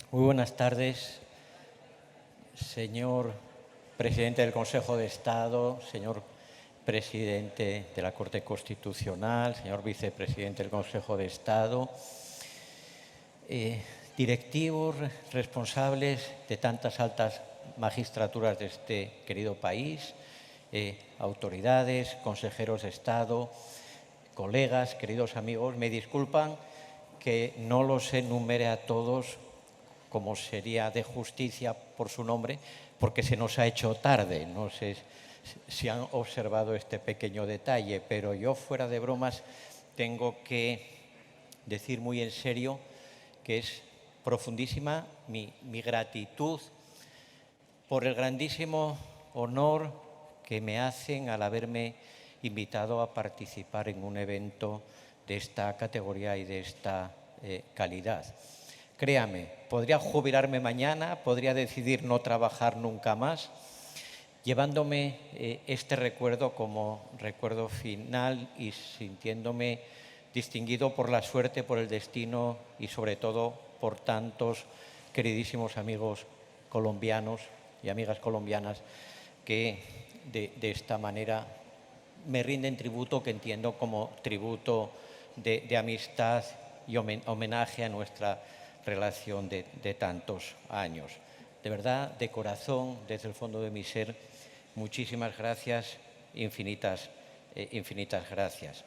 Muy buenas tardes, señor presidente del Consejo de Estado, señor presidente de la Corte Constitucional, señor vicepresidente del Consejo de Estado, directivos, responsables de tantas altas magistraturas de este querido país, autoridades, consejeros de Estado, colegas, queridos amigos, me disculpan que no los enumere a todos como sería de justicia por su nombre, porque se nos ha hecho tarde. No sé si han observado este pequeño detalle, pero yo, fuera de bromas, tengo que decir muy en serio que es profundísima mi gratitud por el grandísimo honor que me hacen al haberme invitado a participar en un evento de esta categoría y de esta calidad. Créame, podría jubilarme mañana, podría decidir no trabajar nunca más, llevándome este recuerdo como recuerdo final y sintiéndome distinguido por la suerte, por el destino y sobre todo por tantos queridísimos amigos colombianos y amigas colombianas que de esta manera me rinden tributo, que entiendo como tributo de amistad y homenaje a nuestra relación de tantos años. De verdad, de corazón, desde el fondo de mi ser, muchísimas gracias, infinitas gracias.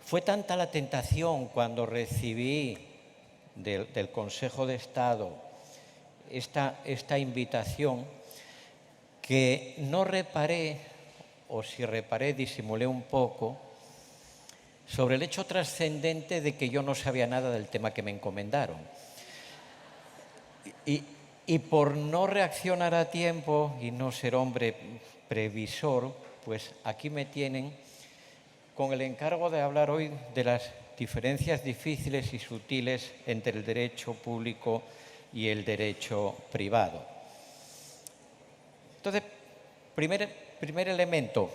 Fue tanta la tentación cuando recibí del Consejo de Estado esta invitación que no reparé, o si reparé, disimulé un poco, sobre el hecho trascendente de que yo no sabía nada del tema que me encomendaron. Y por no reaccionar a tiempo y no ser hombre previsor, pues aquí me tienen con el encargo de hablar hoy de las diferencias difíciles y sutiles entre el derecho público y el derecho privado. Entonces, primer elemento,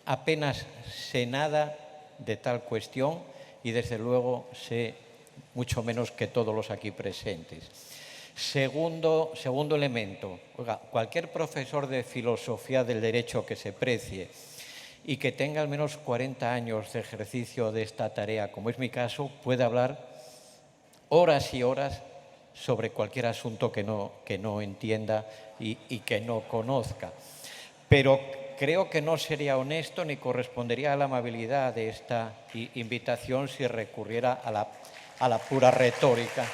apenas sé nada de tal cuestión y desde luego sé mucho menos que todos los aquí presentes. Segundo elemento, oiga, cualquier profesor de filosofía del derecho que se precie y que tenga al menos 40 años de ejercicio de esta tarea, como es mi caso, puede hablar horas y horas sobre cualquier asunto que no entienda y que no conozca. Pero creo que no sería honesto ni correspondería a la amabilidad de esta invitación si recurriera a la pura retórica.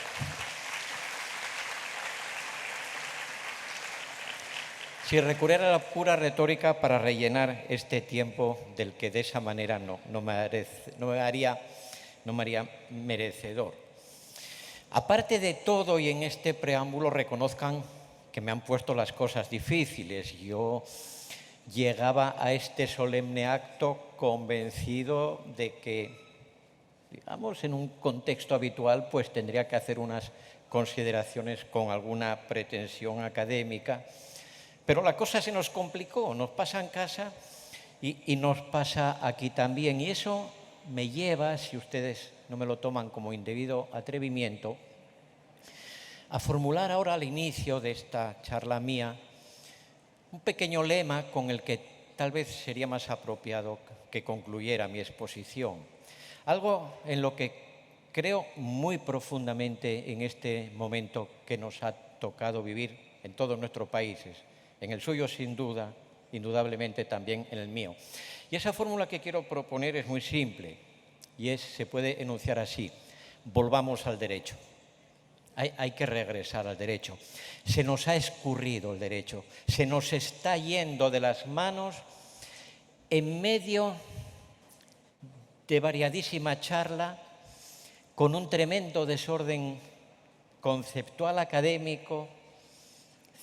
Si recurriera a la pura retórica para rellenar este tiempo del que de esa manera no me haría merecedor. Aparte de todo, y en este preámbulo reconozcan que me han puesto las cosas difíciles. Yo llegaba a este solemne acto convencido de que, digamos, en un contexto habitual, pues tendría que hacer unas consideraciones con alguna pretensión académica. Pero la cosa se nos complicó, nos pasa en casa y nos pasa aquí también. Y eso me lleva, si ustedes no me lo toman como indebido atrevimiento, a formular ahora al inicio de esta charla mía un pequeño lema con el que tal vez sería más apropiado que concluyera mi exposición. Algo en lo que creo muy profundamente en este momento que nos ha tocado vivir en todos nuestros países, en el suyo sin duda, indudablemente también en el mío. Y esa fórmula que quiero proponer es muy simple y se puede enunciar así: volvamos al derecho. Hay que regresar al derecho. Se nos ha escurrido el derecho, se nos está yendo de las manos en medio de variadísima charla, con un tremendo desorden conceptual, académico,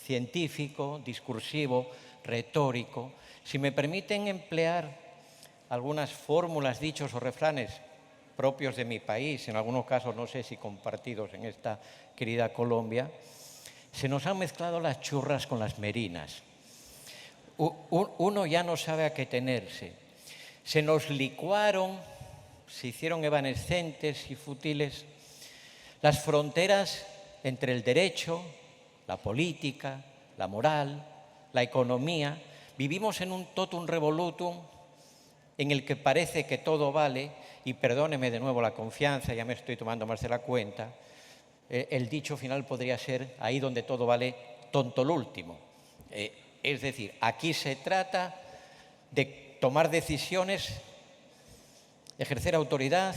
científico, discursivo, retórico. Si me permiten emplear algunas fórmulas, dichos o refranes propios de mi país, en algunos casos no sé si compartidos en esta querida Colombia, se nos han mezclado las churras con las merinas. Uno ya no sabe a qué tenerse. Se nos licuaron, se hicieron evanescentes y fútiles las fronteras entre el derecho, la política, la moral, la economía. Vivimos en un totum revolutum en el que parece que todo vale, y perdóneme de nuevo la confianza, ya me estoy tomando más de la cuenta, el dicho final podría ser: ahí donde todo vale, tonto el último. Es decir, aquí se trata de tomar decisiones, ejercer autoridad,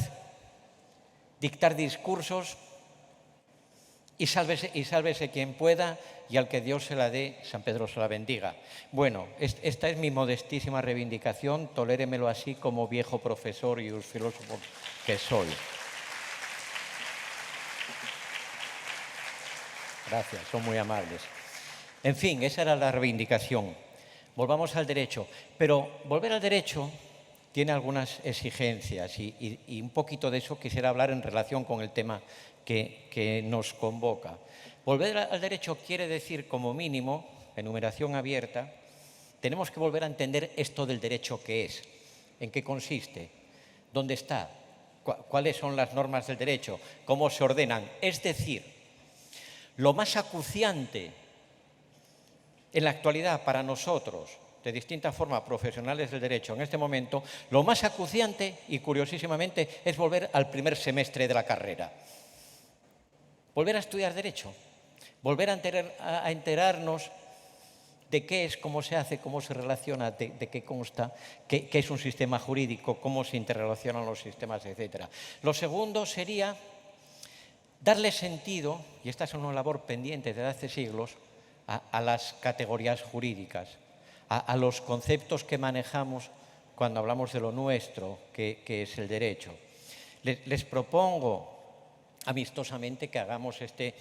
dictar discursos y sálvese quien pueda, y al que Dios se la dé, San Pedro se la bendiga. Bueno, esta es mi modestísima reivindicación, toléremelo así como viejo profesor y filósofo que soy. Gracias, son muy amables. En fin, esa era la reivindicación. Volvamos al derecho. Pero volver al derecho tiene algunas exigencias y un poquito de eso quisiera hablar en relación con el tema que nos convoca. Volver al derecho quiere decir, como mínimo, enumeración abierta, tenemos que volver a entender esto del derecho que es, en qué consiste, dónde está, cuáles son las normas del derecho, cómo se ordenan. Es decir, lo más acuciante en la actualidad para nosotros, de distintas formas, profesionales del derecho, en este momento, lo más acuciante y curiosísimamente es volver al primer semestre de la carrera. Volver a estudiar derecho, volver a enterarnos de qué es, cómo se hace, cómo se relaciona, de qué consta, qué es un sistema jurídico, cómo se interrelacionan los sistemas, etc. Lo segundo sería darle sentido, y esta es una labor pendiente desde hace siglos, a las categorías jurídicas, a los conceptos que manejamos cuando hablamos de lo nuestro, que es el derecho. Les propongo amistosamente que hagamos este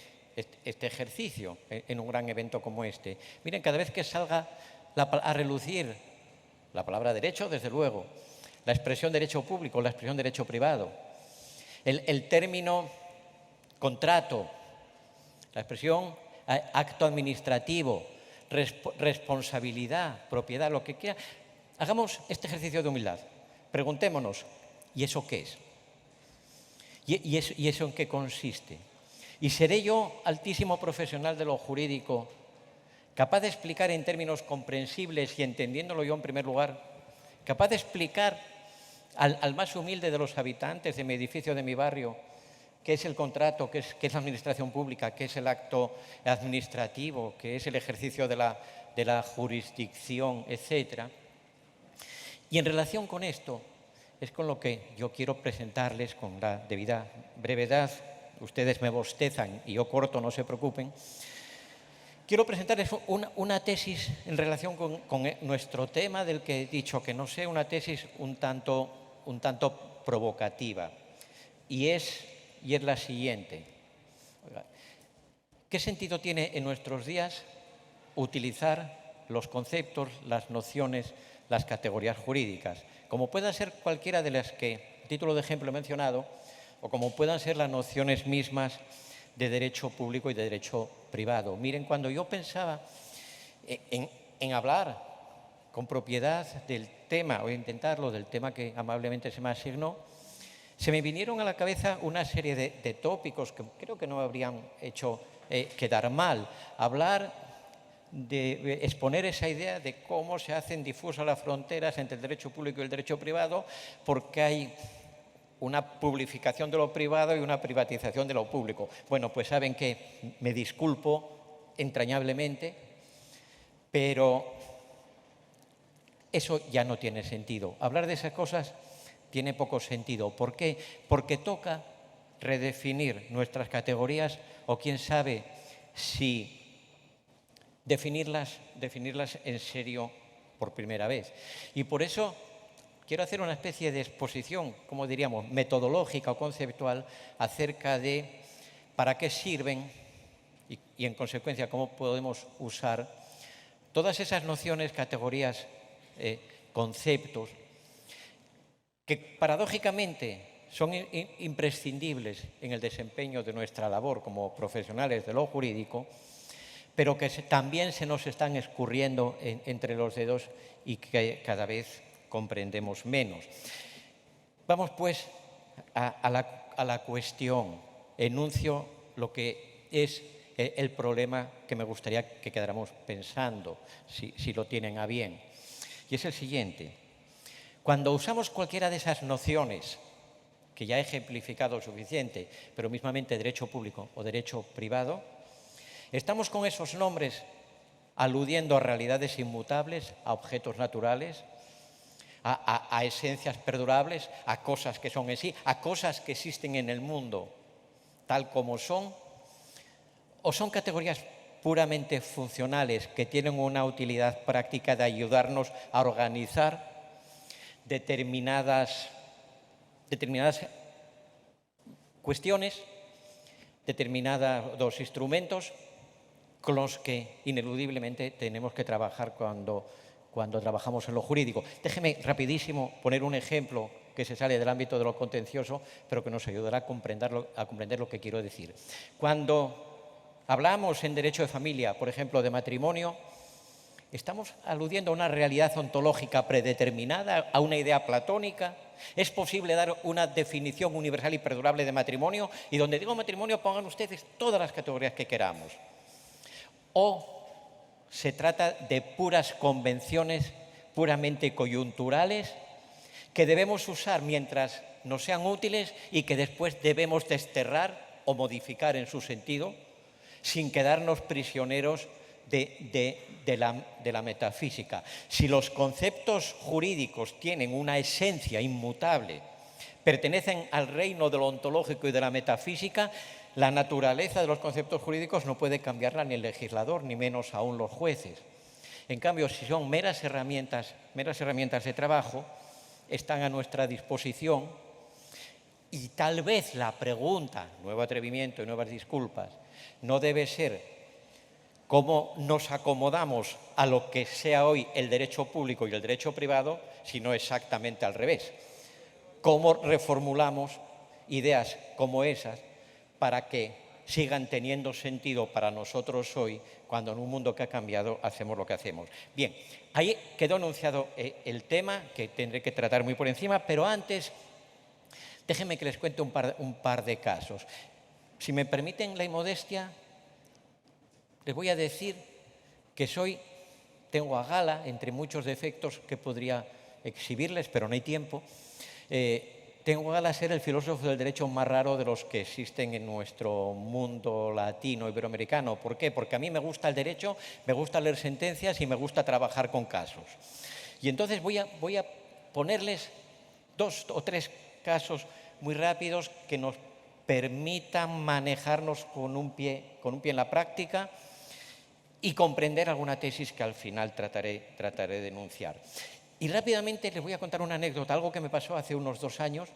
ejercicio en un gran evento como este. Miren, cada vez que salga a relucir la palabra derecho, desde luego, la expresión derecho público, la expresión derecho privado, el término contrato, la expresión acto administrativo, responsabilidad, propiedad, lo que quiera, hagamos este ejercicio de humildad. Preguntémonos, ¿y eso qué es? ¿Y eso en qué consiste? ¿Y seré yo, altísimo profesional de lo jurídico, capaz de explicar en términos comprensibles y entendiéndolo yo en primer lugar, capaz de explicar al más humilde de los habitantes de mi edificio, de mi barrio, qué es el contrato, qué es la administración pública, qué es el acto administrativo, qué es el ejercicio de la jurisdicción, etcétera? Y en relación con esto, es con lo que yo quiero presentarles con la debida brevedad. Ustedes me bostezan y yo corto, no se preocupen. Quiero presentarles una tesis en relación con nuestro tema del que he dicho, que no sea una tesis un tanto provocativa. Y es la siguiente. ¿Qué sentido tiene en nuestros días utilizar los conceptos, las nociones, las categorías jurídicas? Como puedan ser cualquiera de las que, a título de ejemplo, he mencionado, o como puedan ser las nociones mismas de derecho público y de derecho privado. Miren, cuando yo pensaba en hablar con propiedad del tema, o intentarlo, del tema que amablemente se me asignó, se me vinieron a la cabeza una serie de tópicos que creo que no habrían hecho quedar mal. Hablar de exponer esa idea de cómo se hacen difusas las fronteras entre el derecho público y el derecho privado, porque hay una publificación de lo privado y una privatización de lo público. Bueno, pues saben que me disculpo entrañablemente, pero eso ya no tiene sentido. Hablar de esas cosas tiene poco sentido. ¿Por qué? Porque toca redefinir nuestras categorías o quién sabe si definirlas en serio por primera vez. Y por eso quiero hacer una especie de exposición, como diríamos, metodológica o conceptual acerca de para qué sirven y en consecuencia cómo podemos usar todas esas nociones, categorías, conceptos que paradójicamente son imprescindibles en el desempeño de nuestra labor como profesionales de lo jurídico, pero que también se nos están escurriendo entre los dedos y que cada vez comprendemos menos. Vamos pues a la cuestión. Enuncio lo que es el problema que me gustaría que quedáramos pensando, si lo tienen a bien. Y es el siguiente. Cuando usamos cualquiera de esas nociones, que ya he ejemplificado suficiente, pero mismamente derecho público o derecho privado, estamos con esos nombres aludiendo a realidades inmutables, a objetos naturales, a esencias perdurables, a cosas que son en sí, a cosas que existen en el mundo tal como son, o son categorías puramente funcionales que tienen una utilidad práctica de ayudarnos a organizar determinadas cuestiones, determinados instrumentos con los que ineludiblemente tenemos que trabajar cuando trabajamos en lo jurídico. Déjeme rapidísimo poner un ejemplo que se sale del ámbito de lo contencioso, pero que nos ayudará a comprender lo que quiero decir. Cuando hablamos en derecho de familia, por ejemplo, de matrimonio, estamos aludiendo a una realidad ontológica predeterminada, a una idea platónica. ¿Es posible dar una definición universal y perdurable de matrimonio? Y donde digo matrimonio, pongan ustedes todas las categorías que queramos. ¿O se trata de puras convenciones puramente coyunturales que debemos usar mientras nos sean útiles y que después debemos desterrar o modificar en su sentido sin quedarnos prisioneros de la metafísica? Si los conceptos jurídicos tienen una esencia inmutable, pertenecen al reino de lo ontológico y de la metafísica, la naturaleza de los conceptos jurídicos no puede cambiarla ni el legislador, ni menos aún los jueces. En cambio, si son meras herramientas de trabajo, están a nuestra disposición y tal vez la pregunta, nuevo atrevimiento y nuevas disculpas, no debe ser cómo nos acomodamos a lo que sea hoy el derecho público y el derecho privado, sino exactamente al revés. ¿Cómo reformulamos ideas como esas para que sigan teniendo sentido para nosotros hoy, cuando en un mundo que ha cambiado hacemos lo que hacemos? Bien, ahí quedó enunciado el tema que tendré que tratar muy por encima, pero antes déjenme que les cuente un par de casos. Si me permiten la inmodestia, les voy a decir que tengo a gala, entre muchos defectos que podría exhibirles, pero no hay tiempo, tengo a gala ser el filósofo del derecho más raro de los que existen en nuestro mundo latino, iberoamericano. ¿Por qué? Porque a mí me gusta el derecho, me gusta leer sentencias y me gusta trabajar con casos. Y entonces voy a ponerles 2 o 3 casos muy rápidos que nos permitan manejarnos con un pie en la práctica y comprender alguna tesis que al final trataré de enunciar. Y rápidamente les voy a contar una anécdota, algo que me pasó hace unos 2 años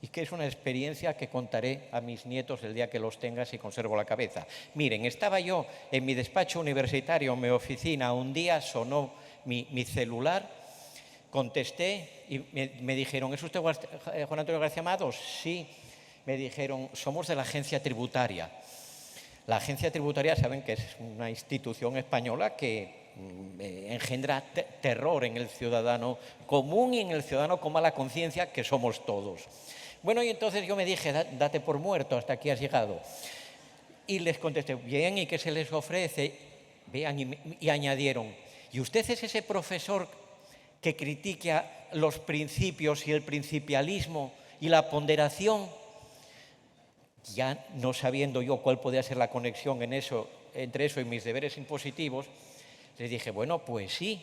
y que es una experiencia que contaré a mis nietos el día que los tenga si conservo la cabeza. Miren, estaba yo en mi despacho universitario, en mi oficina, un día sonó mi celular, contesté y me dijeron, ¿es usted Juan Antonio García Amado? Sí, me dijeron, somos de la agencia tributaria. La agencia tributaria, saben que es una institución española que engendra terror en el ciudadano común y en el ciudadano con mala conciencia, que somos todos. Bueno, y entonces yo me dije, date por muerto, hasta aquí has llegado. Y les contesté, bien, ¿y qué se les ofrece? Vean, y añadieron, ¿y usted es ese profesor que critica los principios y el principialismo y la ponderación? Ya no sabiendo yo cuál podía ser la conexión entre eso y mis deberes impositivos, les dije, bueno, pues sí.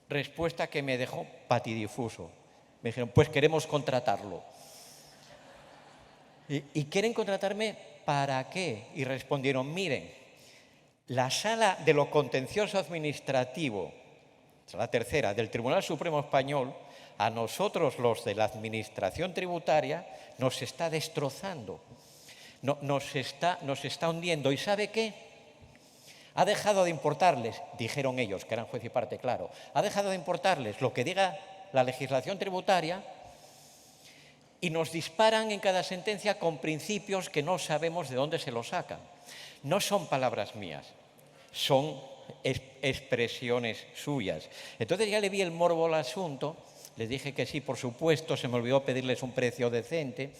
Respuesta que me dejó patidifuso. Me dijeron, pues queremos contratarlo. ¿Y quieren contratarme para qué? Y respondieron, miren, la Sala de lo Contencioso Administrativo, la tercera, del Tribunal Supremo Español, a nosotros los de la Administración Tributaria nos está destrozando, nos está hundiendo. ¿Y sabe qué? Ha dejado de importarles, dijeron ellos, que eran juez y parte, claro, ha dejado de importarles lo que diga la legislación tributaria y nos disparan en cada sentencia con principios que no sabemos de dónde se los sacan. No son palabras mías, son expresiones suyas. Entonces ya le vi el morbo al asunto. Les dije que sí, por supuesto, se me olvidó pedirles un precio decente.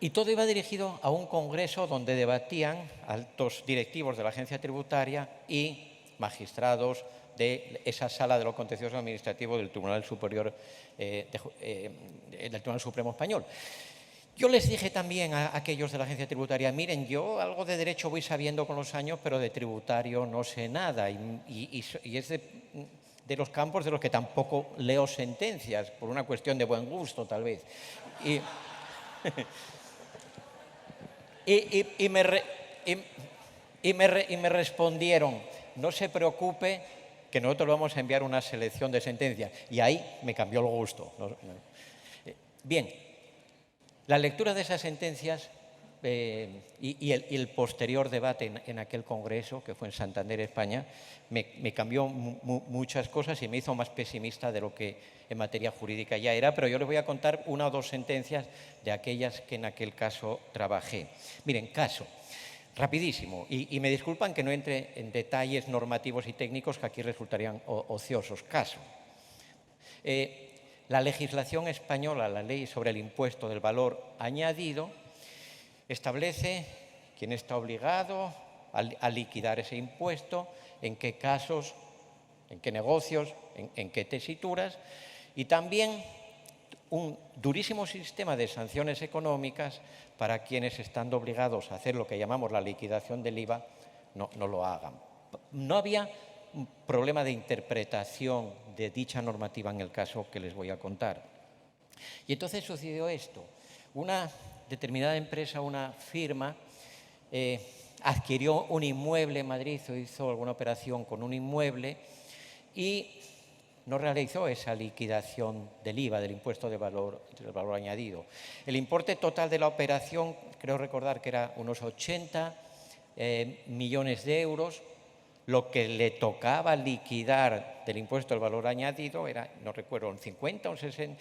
Y todo iba dirigido a un congreso donde debatían altos directivos de la agencia tributaria y magistrados de esa sala de lo contencioso administrativo del Tribunal Superior, del Tribunal Supremo Español. Yo les dije también a aquellos de la agencia tributaria, miren, yo algo de derecho voy sabiendo con los años, pero de tributario no sé nada. Y es de los campos de los que tampoco leo sentencias, por una cuestión de buen gusto, tal vez. Y me respondieron, no se preocupe, que nosotros vamos a enviar una selección de sentencias. Y ahí me cambió el gusto. Bien, la lectura de esas sentencias y el posterior debate en aquel congreso, que fue en Santander, España, me cambió muchas cosas y me hizo más pesimista de lo que en materia jurídica ya era, pero yo les voy a contar una o dos sentencias de aquellas que en aquel caso trabajé. Miren, caso, rapidísimo, y me disculpan que no entre en detalles normativos y técnicos que aquí resultarían ociosos. Caso. La legislación española, la ley sobre el impuesto del valor añadido, establece quién está obligado a liquidar ese impuesto, en qué casos, en qué negocios, en qué tesituras, y también un durísimo sistema de sanciones económicas para quienes, estando obligados a hacer lo que llamamos la liquidación del IVA, no lo hagan. No había un problema de interpretación de dicha normativa en el caso que les voy a contar. Y entonces sucedió esto. Una determinada empresa, una firma, adquirió un inmueble en Madrid o hizo alguna operación con un inmueble y no realizó esa liquidación del IVA, del impuesto del valor añadido. El importe total de la operación, creo recordar que era unos 80 millones de euros. Lo que le tocaba liquidar del impuesto del valor añadido era, no recuerdo, un 50 o un 60,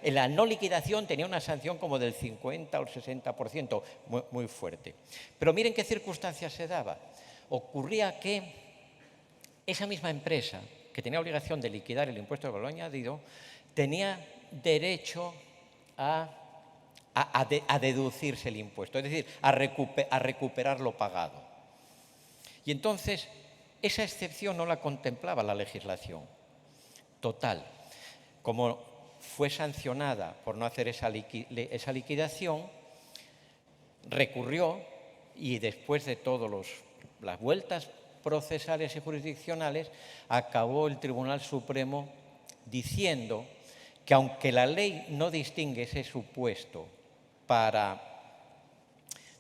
en la no liquidación tenía una sanción como del 50 o el 60%, muy fuerte. Pero miren qué circunstancias se daba. Ocurría que esa misma empresa, que tenía obligación de liquidar el impuesto del valor añadido, tenía derecho a deducirse el impuesto, es decir, a recuperar lo pagado. Y entonces, esa excepción no la contemplaba la legislación. Total, como fue sancionada por no hacer esa liquidación, recurrió y después de todas las vueltas procesales y jurisdiccionales, acabó el Tribunal Supremo diciendo que aunque la ley no distingue ese supuesto para,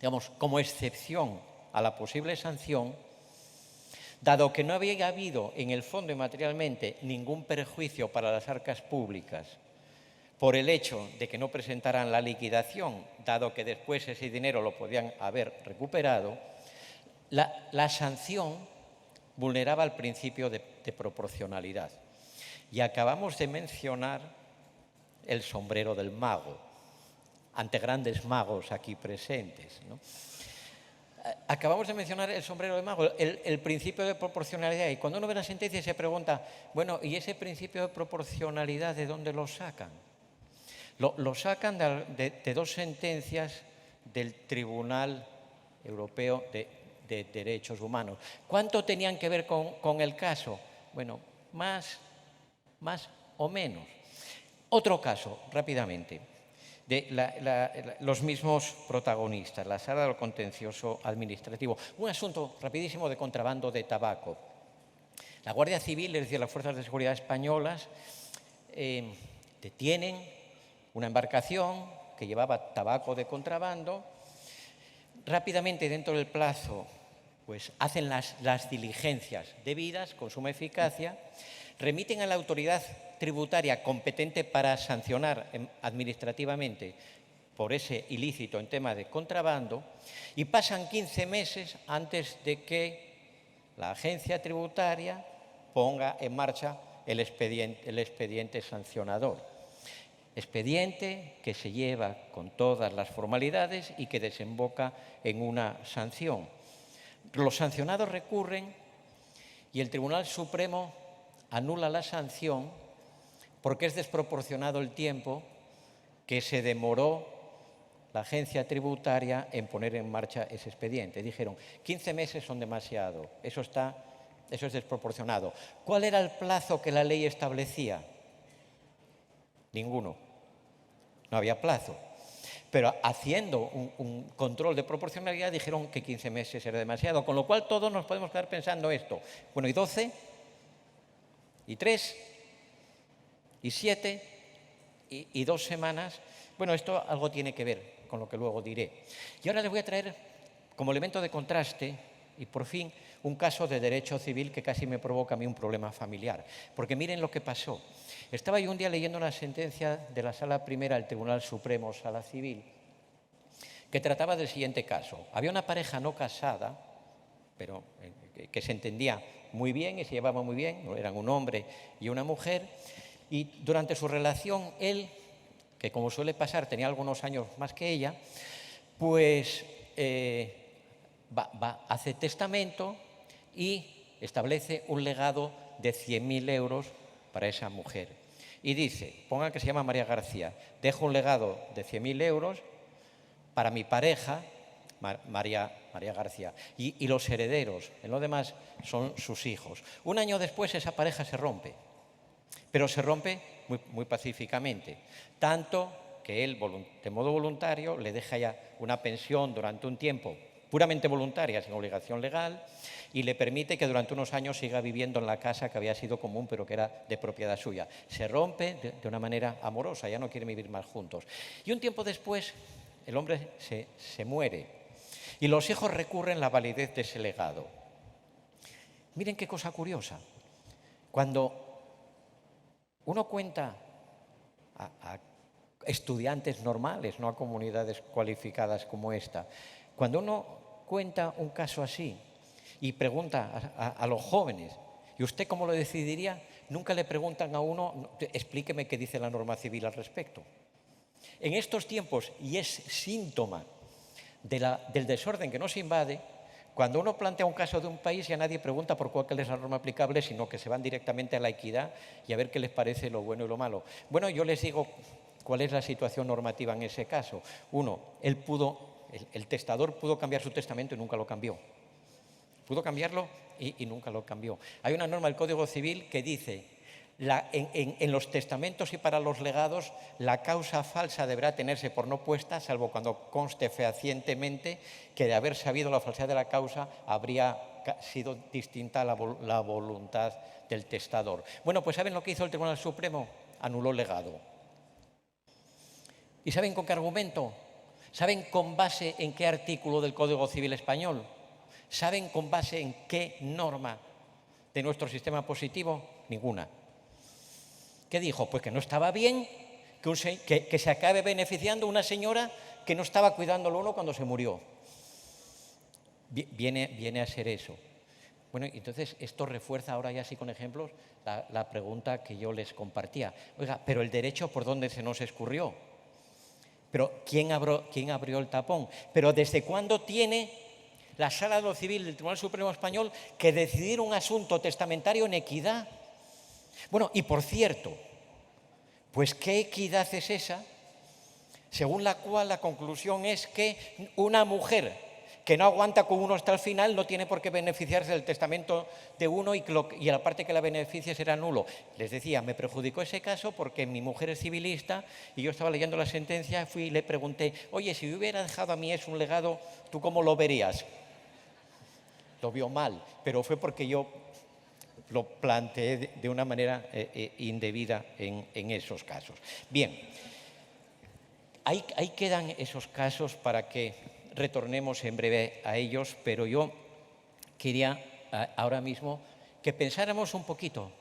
digamos, como excepción a la posible sanción, dado que no había habido en el fondo y materialmente ningún perjuicio para las arcas públicas por el hecho de que no presentaran la liquidación, dado que después ese dinero lo podían haber recuperado, la sanción vulneraba el principio de proporcionalidad. Y acabamos de mencionar el sombrero del mago, ante grandes magos aquí presentes, ¿no? Acabamos de mencionar el sombrero del mago, el principio de proporcionalidad. Y cuando uno ve la sentencia se pregunta, bueno, ¿y ese principio de proporcionalidad de dónde lo sacan? Lo sacan de dos sentencias del Tribunal Europeo de Derechos Humanos. ¿Cuánto tenían que ver con el caso? Bueno, más o menos. Otro caso, rápidamente, de los mismos protagonistas, la Sala del Contencioso Administrativo. Un asunto rapidísimo de contrabando de tabaco. La Guardia Civil, es decir, las Fuerzas de Seguridad españolas, detienen una embarcación que llevaba tabaco de contrabando. Rápidamente, dentro del plazo, pues hacen las diligencias debidas con suma eficacia, remiten a la autoridad tributaria competente para sancionar administrativamente por ese ilícito en tema de contrabando y pasan 15 meses antes de que la agencia tributaria ponga en marcha el expediente sancionador. Expediente que se lleva con todas las formalidades y que desemboca en una sanción. Los sancionados recurren y el Tribunal Supremo anula la sanción porque es desproporcionado el tiempo que se demoró la agencia tributaria en poner en marcha ese expediente. Dijeron, 15 meses son demasiado, eso es desproporcionado. ¿Cuál era el plazo que la ley establecía? Ninguno. No había plazo. Pero haciendo un control de proporcionalidad dijeron que 15 meses era demasiado, con lo cual todos nos podemos quedar pensando esto. Bueno, ¿y 12? ¿Y 3? ¿Y 7? ¿Y 2 semanas? Bueno, esto algo tiene que ver con lo que luego diré. Y ahora les voy a traer como elemento de contraste y por fin un caso de derecho civil que casi me provoca a mí un problema familiar. Porque miren lo que pasó. Estaba yo un día leyendo una sentencia de la Sala Primera del Tribunal Supremo, Sala Civil, que trataba del siguiente caso. Había una pareja no casada, pero que se entendía muy bien y se llevaba muy bien, eran un hombre y una mujer, y durante su relación él, que como suele pasar tenía algunos años más que ella, pues hace testamento y establece un legado de 100.000 euros para esa mujer. Y dice, pongan que se llama María García, dejo un legado de 100.000 euros para mi pareja, María García, y los herederos, en lo demás son sus hijos. Un año después esa pareja se rompe, pero se rompe muy pacíficamente, tanto que él, de modo voluntario, le deja ya una pensión durante un tiempo puramente voluntaria, sin obligación legal, y le permite que durante unos años siga viviendo en la casa que había sido común, pero que era de propiedad suya. Se rompe de una manera amorosa, ya no quieren vivir más juntos. Y un tiempo después, el hombre se muere y los hijos recurren la validez de ese legado. Miren qué cosa curiosa. Cuando uno cuenta a estudiantes normales, no a comunidades cualificadas como esta, cuando uno cuenta un caso así y pregunta a los jóvenes, ¿y usted cómo lo decidiría? Nunca le preguntan a uno, explíqueme qué dice la norma civil al respecto. En estos tiempos, y es síntoma del desorden que nos invade, cuando uno plantea un caso de un país ya nadie pregunta por cuál es la norma aplicable, sino que se van directamente a la equidad y a ver qué les parece lo bueno y lo malo. Bueno, yo les digo cuál es la situación normativa en ese caso. Uno, el testador pudo cambiar su testamento y nunca lo cambió. Pudo cambiarlo y nunca lo cambió. Hay una norma del Código Civil que dice, en los testamentos y para los legados, la causa falsa deberá tenerse por no puesta, salvo cuando conste fehacientemente que de haber sabido la falsedad de la causa habría sido distinta a la voluntad del testador. Bueno, pues ¿saben lo que hizo el Tribunal Supremo? Anuló el legado. ¿Y saben con qué argumento? ¿Saben con base en qué artículo del Código Civil español? ¿Saben con base en qué norma de nuestro sistema positivo? Ninguna. ¿Qué dijo? Pues que no estaba bien que se acabe beneficiando una señora que no estaba cuidándolo uno cuando se murió. Viene a ser eso. Bueno, entonces esto refuerza ahora ya sí con ejemplos la pregunta que yo les compartía. Oiga, pero el derecho, ¿por dónde se nos escurrió? Pero ¿quién abrió el tapón? ¿Pero desde cuándo tiene la Sala de lo Civil del Tribunal Supremo Español que decidir un asunto testamentario en equidad? Bueno, y por cierto, pues ¿qué equidad es esa? Según la cual la conclusión es que una mujer que no aguanta con uno hasta el final no tiene por qué beneficiarse del testamento de uno y la parte que la beneficia será nulo. Les decía, me perjudicó ese caso porque mi mujer es civilista y yo estaba leyendo la sentencia, fui y le pregunté, oye, si hubiera dejado a mí eso un legado, ¿tú cómo lo verías? Lo vio mal, pero fue porque yo lo planteé de una manera indebida en esos casos. Bien, ahí quedan esos casos para que retornemos en breve a ellos, pero yo quería ahora mismo que pensáramos un poquito.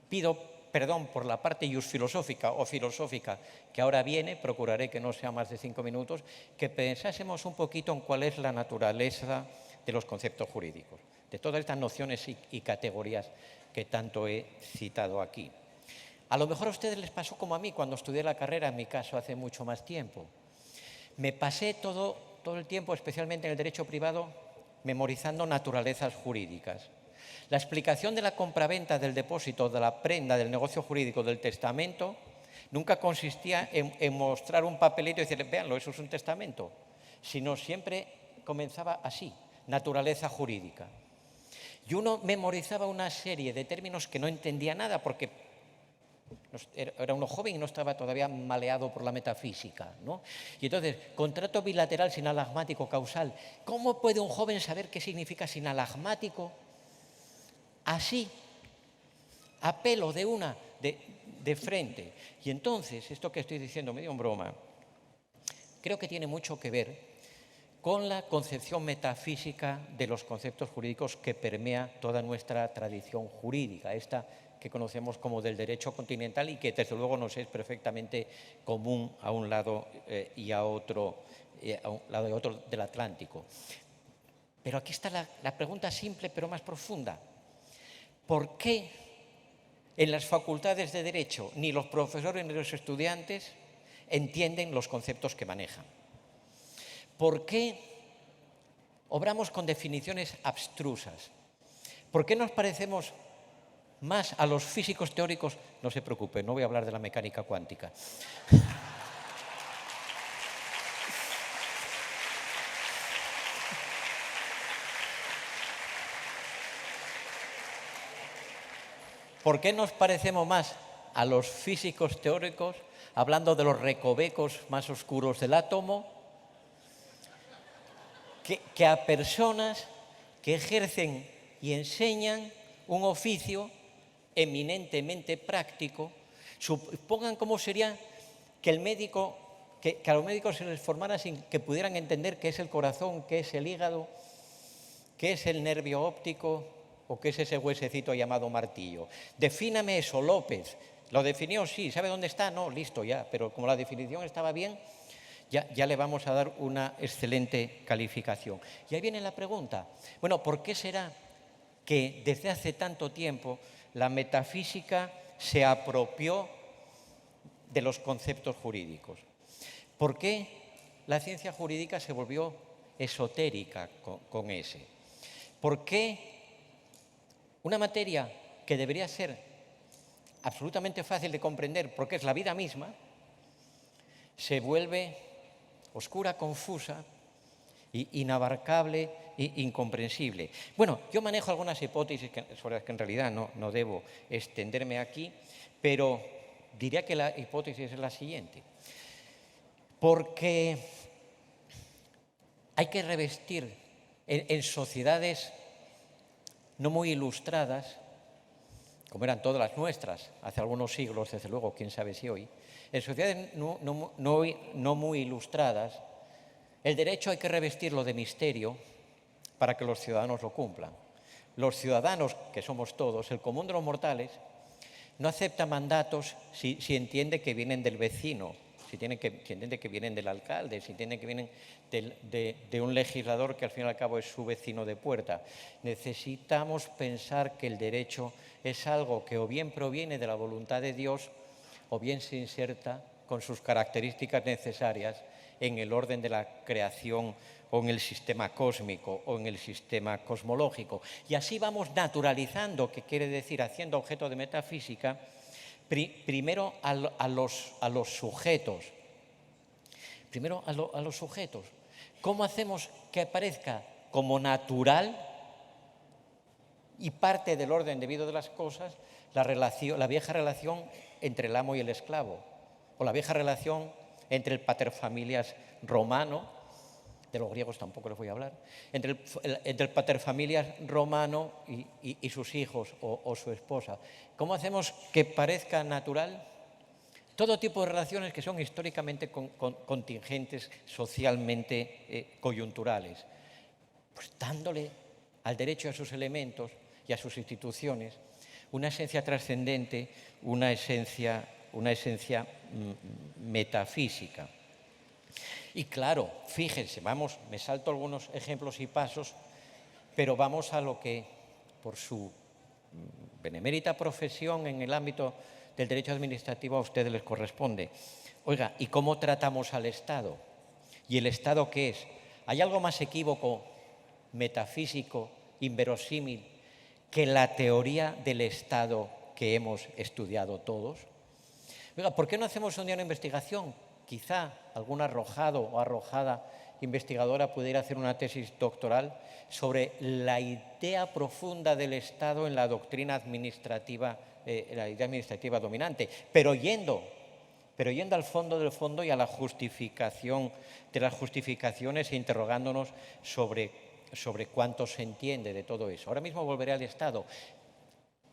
Pido perdón por la parte filosófica o filosófica que ahora viene, procuraré que no sea más de 5 minutos, que pensásemos un poquito en cuál es la naturaleza de los conceptos jurídicos, de todas estas nociones y categorías que tanto he citado aquí. A lo mejor a ustedes les pasó como a mí cuando estudié la carrera, en mi caso hace mucho más tiempo. Me pasé todo el tiempo, especialmente en el derecho privado, memorizando naturalezas jurídicas. La explicación de la compraventa, del depósito, de la prenda, del negocio jurídico, del testamento, Nunca consistía en mostrar un papelito y decirle, véanlo, eso es un testamento, sino siempre comenzaba así, naturaleza jurídica. Y uno memorizaba una serie de términos que no entendía nada porque era uno joven y no estaba todavía maleado por la metafísica, ¿no? Y entonces, contrato bilateral sinalagmático causal. ¿Cómo puede un joven saber qué significa sinalagmático? Así, a pelo de frente. Y entonces, esto que estoy diciendo medio en broma, creo que tiene mucho que ver con la concepción metafísica de los conceptos jurídicos que permea toda nuestra tradición jurídica, esta que conocemos como del derecho continental y que desde luego nos es perfectamente común a un lado y a otro, a un lado y otro del Atlántico. Pero aquí está la pregunta simple pero más profunda. ¿Por qué en las facultades de Derecho ni los profesores ni los estudiantes entienden los conceptos que manejan? ¿Por qué obramos con definiciones abstrusas? ¿Por qué nos parecemos más a los físicos teóricos? No se preocupe, no voy a hablar de la mecánica cuántica. ¿Por qué nos parecemos más a los físicos teóricos hablando de los recovecos más oscuros del átomo que a personas que ejercen y enseñan un oficio eminentemente práctico? Supongan cómo sería que a los médicos se les formara sin que pudieran entender qué es el corazón, qué es el hígado, qué es el nervio óptico o qué es ese huesecito llamado martillo. Defíname eso, López. ¿Lo definió? Sí. ¿Sabe dónde está? No, listo ya. Pero como la definición estaba bien, ya le vamos a dar una excelente calificación. Y ahí viene la pregunta. Bueno, ¿por qué será que desde hace tanto tiempo la metafísica se apropió de los conceptos jurídicos? ¿Por qué la ciencia jurídica se volvió esotérica con ese? ¿Por qué una materia que debería ser absolutamente fácil de comprender porque es la vida misma se vuelve oscura, confusa, inabarcable e incomprensible? Bueno, yo manejo algunas hipótesis sobre las que en realidad no debo extenderme aquí, pero diría que la hipótesis es la siguiente. Porque hay que revestir en sociedades no muy ilustradas, como eran todas las nuestras, hace algunos siglos, desde luego, quién sabe si hoy, en sociedades no muy ilustradas, el derecho hay que revestirlo de misterio para que los ciudadanos lo cumplan. Los ciudadanos, que somos todos, el común de los mortales, no acepta mandatos si entiende que vienen del vecino, si entiende que vienen del alcalde, si entiende que vienen de un legislador que al fin y al cabo es su vecino de puerta. Necesitamos pensar que el derecho es algo que o bien proviene de la voluntad de Dios o bien se inserta con sus características necesarias en el orden de la creación o en el sistema cósmico o en el sistema cosmológico. Y así vamos naturalizando, que quiere decir haciendo objeto de metafísica, primero a los sujetos. Primero a los sujetos. ¿Cómo hacemos que aparezca como natural y parte del orden debido de las cosas la vieja relación entre el amo y el esclavo? O la vieja relación entre el paterfamilias romano, de los griegos tampoco les voy a hablar, entre el paterfamilias romano y sus hijos o su esposa. ¿Cómo hacemos que parezca natural todo tipo de relaciones que son históricamente contingentes, socialmente coyunturales? Pues dándole al derecho y a sus elementos y a sus instituciones una esencia trascendente, una esencia metafísica. Y claro, fíjense, me salto algunos ejemplos y pasos, pero vamos a lo que, por su benemérita profesión en el ámbito del derecho administrativo, a ustedes les corresponde. Oiga, ¿y cómo tratamos al Estado? ¿Y el Estado qué es? ¿Hay algo más equívoco, metafísico, inverosímil, que la teoría del Estado que hemos estudiado todos? Oiga, ¿por qué no hacemos un día una investigación? Quizá algún arrojado o arrojada investigadora pudiera hacer una tesis doctoral sobre la idea profunda del Estado en la doctrina administrativa, la idea administrativa dominante, pero yendo al fondo del fondo y a la justificación de las justificaciones e interrogándonos sobre cuánto se entiende de todo eso. Ahora mismo volveré al Estado,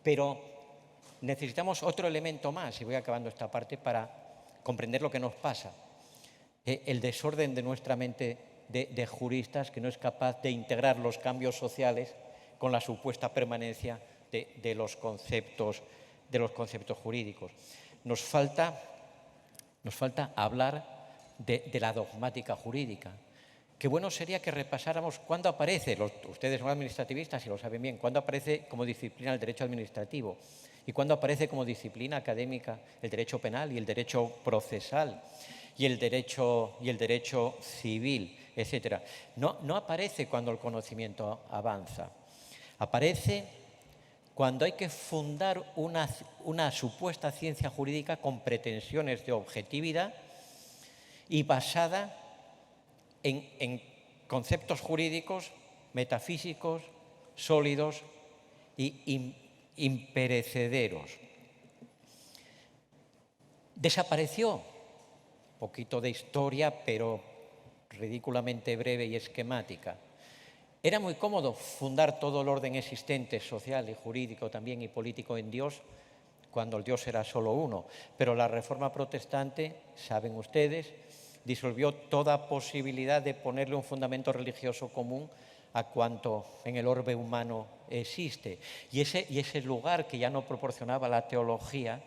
pero necesitamos otro elemento más, y voy acabando esta parte, para comprender lo que nos pasa. El desorden de nuestra mente de juristas, que no es capaz de integrar los cambios sociales con la supuesta permanencia de los conceptos jurídicos. Nos falta hablar de la dogmática jurídica. Qué bueno sería que repasáramos cuándo aparece, ustedes son administrativistas y lo saben bien, cuándo aparece como disciplina el derecho administrativo y cuándo aparece como disciplina académica el derecho penal y el derecho procesal y el derecho civil, etc. No aparece cuando el conocimiento avanza. Aparece cuando hay que fundar una supuesta ciencia jurídica con pretensiones de objetividad y basada en conceptos jurídicos, metafísicos, sólidos y imperecederos. Desapareció, poquito de historia, pero ridículamente breve y esquemática. Era muy cómodo fundar todo el orden existente, social y jurídico también y político en Dios, cuando el Dios era solo uno. Pero la Reforma Protestante, saben ustedes, disolvió toda posibilidad de ponerle un fundamento religioso común a cuanto en el orbe humano existe. Y ese lugar que ya no proporcionaba la teología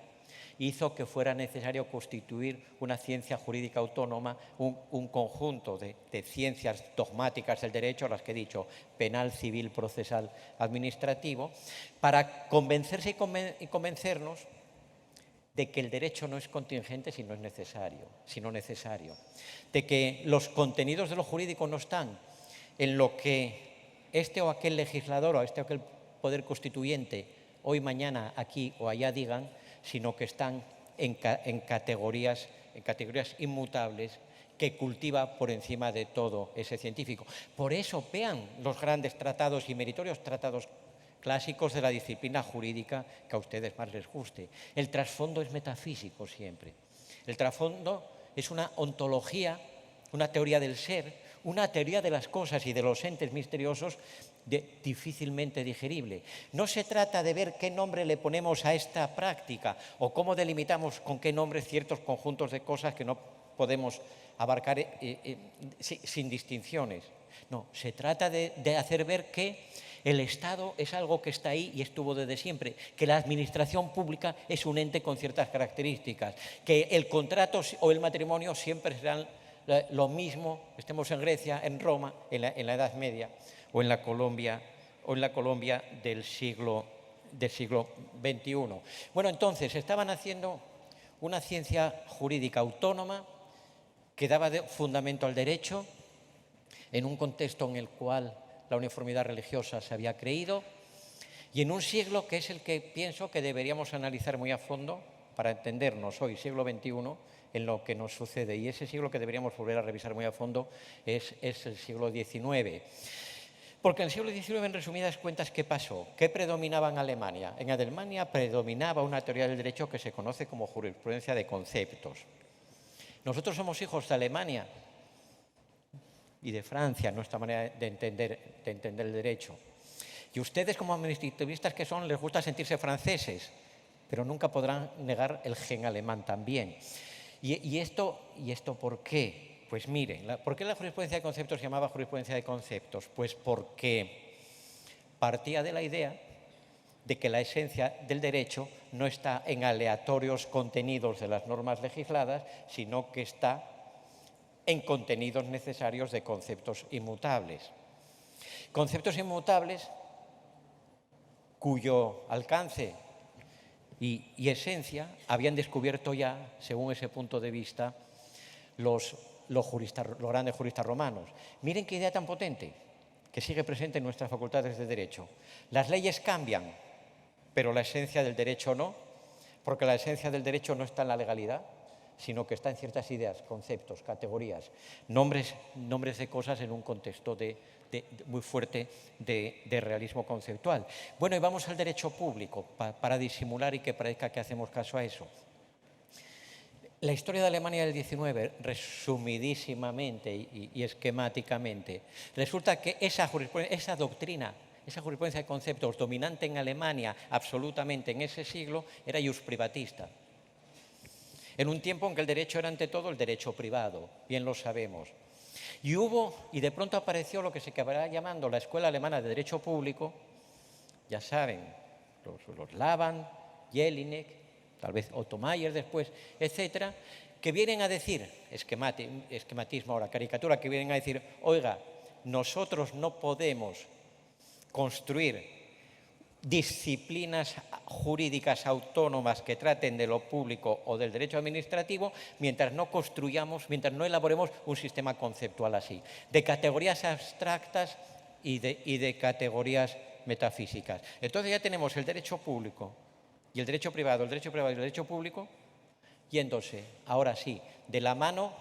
hizo que fuera necesario constituir una ciencia jurídica autónoma, un conjunto de ciencias dogmáticas del derecho, las que he dicho, penal, civil, procesal, administrativo, para convencerse y convencernos de que el derecho no es contingente sino necesario, de que los contenidos de lo jurídico no están en lo que este o aquel legislador o este o aquel poder constituyente hoy, mañana, aquí o allá digan, sino que están en categorías inmutables que cultiva por encima de todo ese científico. Por eso vean los grandes tratados y meritorios tratados clásicos de la disciplina jurídica que a ustedes más les guste. El trasfondo es metafísico siempre. El trasfondo es una ontología, una teoría del ser, una teoría de las cosas y de los entes misteriosos difícilmente digerible. No se trata de ver qué nombre le ponemos a esta práctica o cómo delimitamos con qué nombre ciertos conjuntos de cosas que no podemos abarcar sin distinciones. No, se trata de hacer ver que el Estado es algo que está ahí y estuvo desde siempre, que la administración pública es un ente con ciertas características, que el contrato o el matrimonio siempre serán lo mismo, estemos en Grecia, en Roma, en la Edad Media o en la Colombia del siglo XXI. Bueno, entonces estaban haciendo una ciencia jurídica autónoma que daba fundamento al derecho en un contexto en el cual la uniformidad religiosa se había creído y en un siglo que es el que pienso que deberíamos analizar muy a fondo para entendernos hoy, siglo XXI, en lo que nos sucede. Y ese siglo que deberíamos volver a revisar muy a fondo es el siglo XIX. Porque en el siglo XIX, en resumidas cuentas, ¿qué pasó? ¿Qué predominaba en Alemania? En Alemania predominaba una teoría del derecho que se conoce como jurisprudencia de conceptos. Nosotros somos hijos de Alemania y de Francia, nuestra manera de entender el derecho. Y ustedes, como administrativistas que son, les gusta sentirse franceses, pero nunca podrán negar el gen alemán también. ¿Y esto por qué? Pues miren, ¿por qué la jurisprudencia de conceptos se llamaba jurisprudencia de conceptos? Pues porque partía de la idea de que la esencia del derecho no está en aleatorios contenidos de las normas legisladas, sino que está en contenidos necesarios de conceptos inmutables. Conceptos inmutables cuyo alcance y esencia habían descubierto ya, según ese punto de vista, los grandes juristas romanos. Miren qué idea tan potente, que sigue presente en nuestras facultades de Derecho. Las leyes cambian, pero la esencia del derecho no. porque la esencia del derecho no está en la legalidad, sino que está en ciertas ideas, conceptos, categorías, nombres de cosas en un contexto muy fuerte de realismo conceptual. Bueno, y vamos al derecho público, para disimular y que parezca que hacemos caso a eso. La historia de Alemania del XIX, resumidísimamente y esquemáticamente, resulta que esa doctrina, esa jurisprudencia de conceptos dominante en Alemania absolutamente en ese siglo era iusprivatista. En un tiempo en que el derecho era ante todo el derecho privado, bien lo sabemos. Y de pronto apareció lo que se acabará llamando la Escuela Alemana de Derecho Público, ya saben, los Laban, Jelinek, tal vez Otto Mayer después, etcétera, que vienen a decir, esquematismo ahora, caricatura, que vienen a decir, oiga, nosotros no podemos construir disciplinas jurídicas autónomas que traten de lo público o del derecho administrativo mientras no construyamos, mientras no elaboremos un sistema conceptual así, de categorías abstractas y de categorías metafísicas. Entonces ya tenemos el derecho público y el derecho privado, el derecho privado y el derecho público yéndose, ahora sí, de la mano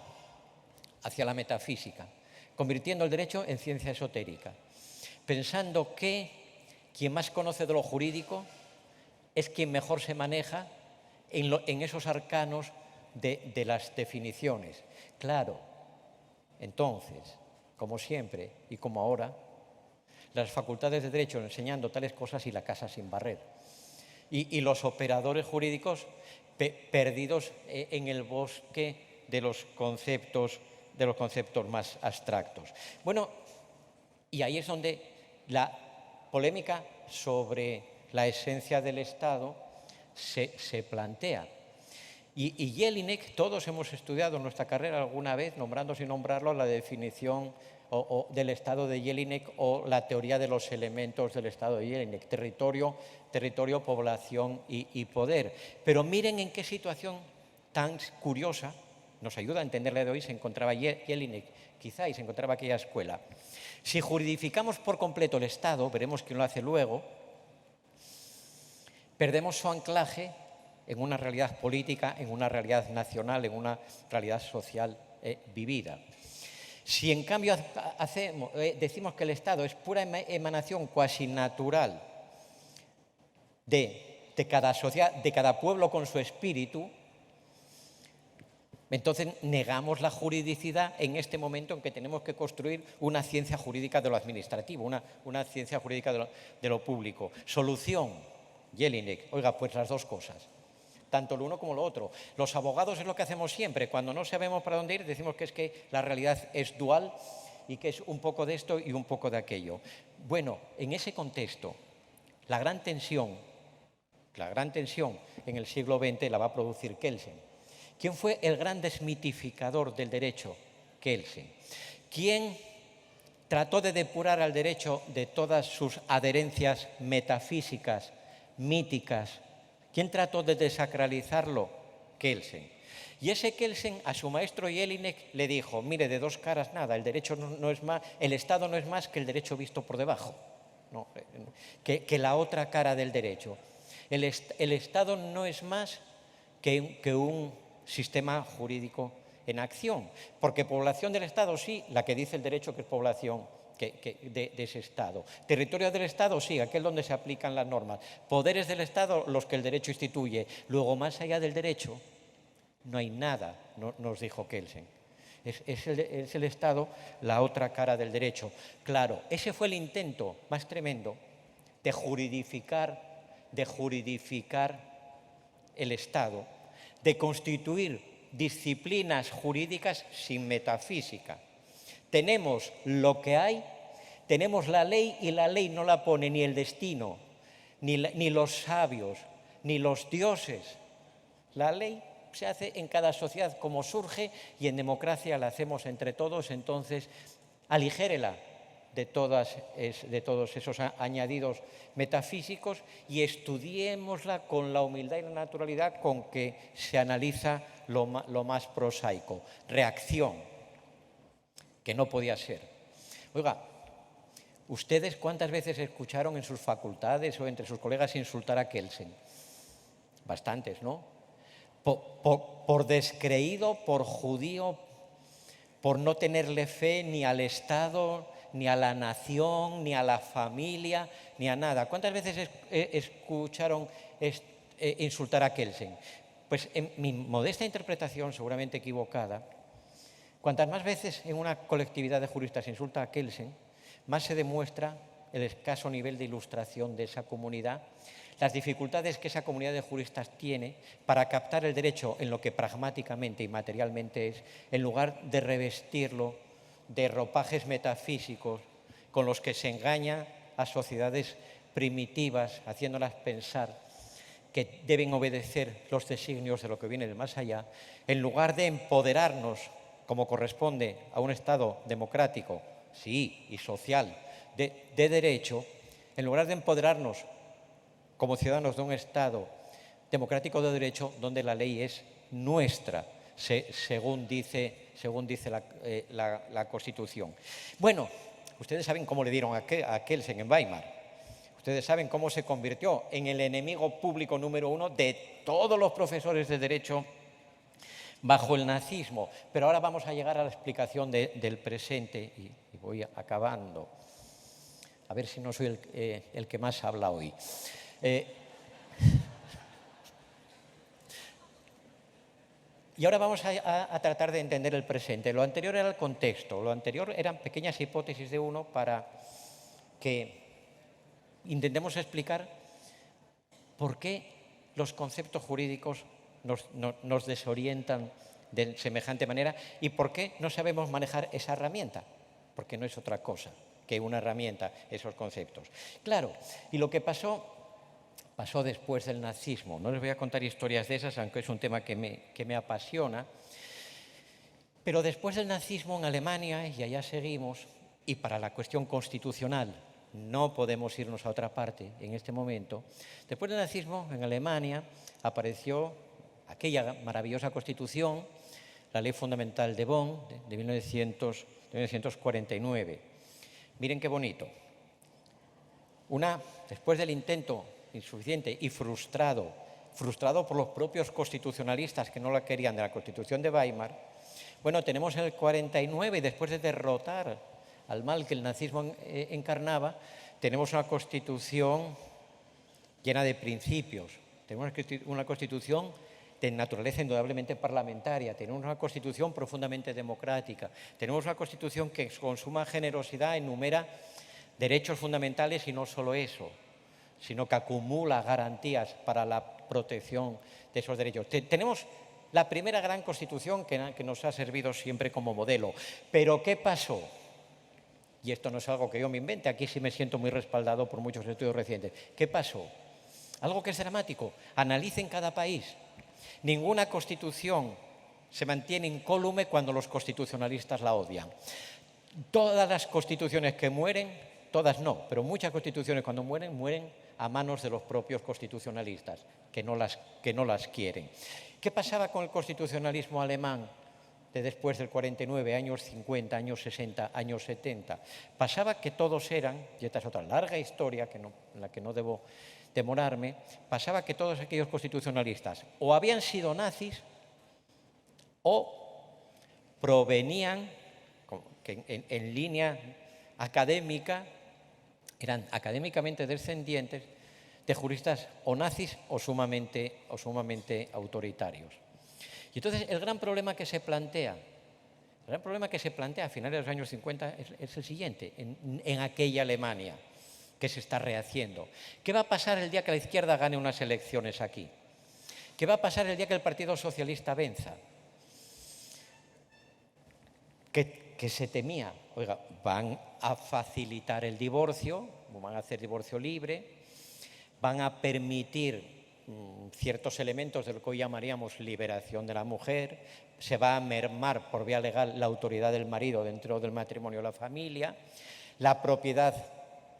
hacia la metafísica, convirtiendo el derecho en ciencia esotérica, pensando que quien más conoce de lo jurídico es quien mejor se maneja en esos arcanos de las definiciones. Claro, entonces, como siempre y como ahora, las facultades de derecho enseñando tales cosas y la casa sin barrer. Y los operadores jurídicos perdidos en el bosque de los conceptos más abstractos. Bueno, y ahí es donde la polémica sobre la esencia del Estado se plantea. Y Jelinek, todos hemos estudiado en nuestra carrera alguna vez, nombrando sin nombrarlo, la definición del Estado de Jelinek o la teoría de los elementos del Estado de Jelinek, territorio, población y poder. Pero miren en qué situación tan curiosa, nos ayuda a entenderla de hoy, se encontraba Jelinek, quizá, y se encontraba aquella escuela. Si juridificamos por completo el Estado, veremos quién lo hace luego, perdemos su anclaje en una realidad política, en una realidad nacional, en una realidad social vivida. Si en cambio decimos que el Estado es pura emanación cuasi natural de cada sociedad, de cada pueblo con su espíritu, entonces negamos la juridicidad en este momento en que tenemos que construir una ciencia jurídica de lo administrativo, una ciencia jurídica de lo público. Solución, Jelinek, oiga, pues las dos cosas, tanto lo uno como lo otro. Los abogados es lo que hacemos siempre, cuando no sabemos para dónde ir decimos que es que la realidad es dual y que es un poco de esto y un poco de aquello. Bueno, en ese contexto, la gran tensión en el siglo XX la va a producir Kelsen. ¿Quién fue el gran desmitificador del derecho? Kelsen. ¿Quién trató de depurar al derecho de todas sus adherencias metafísicas, míticas? ¿Quién trató de desacralizarlo? Kelsen. Y ese Kelsen a su maestro Jelinek le dijo, mire, de dos caras nada, el derecho no es más, el Estado no es más que el derecho visto por debajo, no, que la otra cara del derecho. El Estado no es más que un sistema jurídico en acción, porque población del Estado sí, la que dice el derecho que es población de ese Estado. Territorio del Estado sí, aquel donde se aplican las normas. Poderes del Estado los que el derecho instituye. Luego, más allá del derecho, no hay nada, nos dijo Kelsen. Es el Estado la otra cara del derecho. Claro, ese fue el intento más tremendo de juridificar el Estado, de constituir disciplinas jurídicas sin metafísica. Tenemos lo que hay, tenemos la ley y la ley no la pone ni el destino, ni los sabios, ni los dioses. La ley se hace en cada sociedad como surge y en democracia la hacemos entre todos, entonces aligérela de todos esos añadidos metafísicos y estudiémosla con la humildad y la naturalidad con que se analiza lo más prosaico. Reacción, que no podía ser. Oiga, ¿ustedes cuántas veces escucharon en sus facultades o entre sus colegas insultar a Kelsen? bastantes, ¿no? Por descreído, por judío, por no tenerle fe ni al Estado, ni a la nación, ni a la familia, ni a nada. ¿Cuántas veces escucharon insultar a Kelsen? Pues en mi modesta interpretación, seguramente equivocada, cuantas más veces en una colectividad de juristas se insulta a Kelsen, más se demuestra el escaso nivel de ilustración de esa comunidad, las dificultades que esa comunidad de juristas tiene para captar el derecho en lo que pragmáticamente y materialmente es, en lugar de revestirlo de ropajes metafísicos con los que se engaña a sociedades primitivas, haciéndolas pensar que deben obedecer los designios de lo que viene del más allá, en lugar de empoderarnos, como corresponde a un Estado democrático, sí, y social, de derecho, en lugar de empoderarnos como ciudadanos de un Estado democrático de derecho, donde la ley es nuestra, según dice la Constitución. Bueno, ustedes saben cómo le dieron a Kelsen en Weimar. Ustedes saben cómo se convirtió en el enemigo público número 1 de todos los profesores de derecho bajo el nazismo. Pero ahora vamos a llegar a la explicación del presente y voy acabando. A ver si no soy el que más habla hoy. Y ahora vamos a tratar de entender el presente. Lo anterior era el contexto, lo anterior eran pequeñas hipótesis de uno para que intentemos explicar por qué los conceptos jurídicos nos desorientan de semejante manera y por qué no sabemos manejar esa herramienta, porque no es otra cosa que una herramienta, esos conceptos. Claro, y lo que pasó después del nazismo. No les voy a contar historias de esas, aunque es un tema que me apasiona. Pero después del nazismo en Alemania, y allá seguimos, y para la cuestión constitucional no podemos irnos a otra parte en este momento, después del nazismo en Alemania apareció aquella maravillosa Constitución, la Ley Fundamental de Bonn, de 1949. Miren qué bonito. Después del intento insuficiente y frustrado por los propios constitucionalistas que no la querían de la Constitución de Weimar, bueno, tenemos el 49 y después de derrotar al mal que el nazismo encarnaba, tenemos una Constitución llena de principios, tenemos una Constitución de naturaleza indudablemente parlamentaria, tenemos una Constitución profundamente democrática, tenemos una Constitución que con suma generosidad enumera derechos fundamentales y no solo eso, sino que acumula garantías para la protección de esos derechos. Tenemos la primera gran Constitución que nos ha servido siempre como modelo. Pero ¿qué pasó? Y esto no es algo que yo me invente, aquí sí me siento muy respaldado por muchos estudios recientes. ¿Qué pasó? Algo que es dramático. Analicen cada país. Ninguna Constitución se mantiene incólume cuando los constitucionalistas la odian. Todas las constituciones que mueren, todas no, pero muchas constituciones cuando mueren a manos de los propios constitucionalistas, que no las quieren. ¿Qué pasaba con el constitucionalismo alemán de después del 49, años 50, años 60, años 70? Pasaba que todos eran, y esta es otra larga historia en la que no debo demorarme, pasaba que todos aquellos constitucionalistas o habían sido nazis o provenían, en línea académica, eran académicamente descendientes de juristas o nazis o sumamente autoritarios. Y entonces el gran problema que se plantea a finales de los años 50 es el siguiente, en aquella Alemania que se está rehaciendo. ¿Qué va a pasar el día que la izquierda gane unas elecciones aquí? ¿Qué va a pasar el día que el Partido Socialista venza? Que se temía, oiga, van a facilitar el divorcio, van a hacer divorcio libre, van a permitir ciertos elementos de lo que hoy llamaríamos liberación de la mujer, se va a mermar por vía legal la autoridad del marido dentro del matrimonio o la familia, la propiedad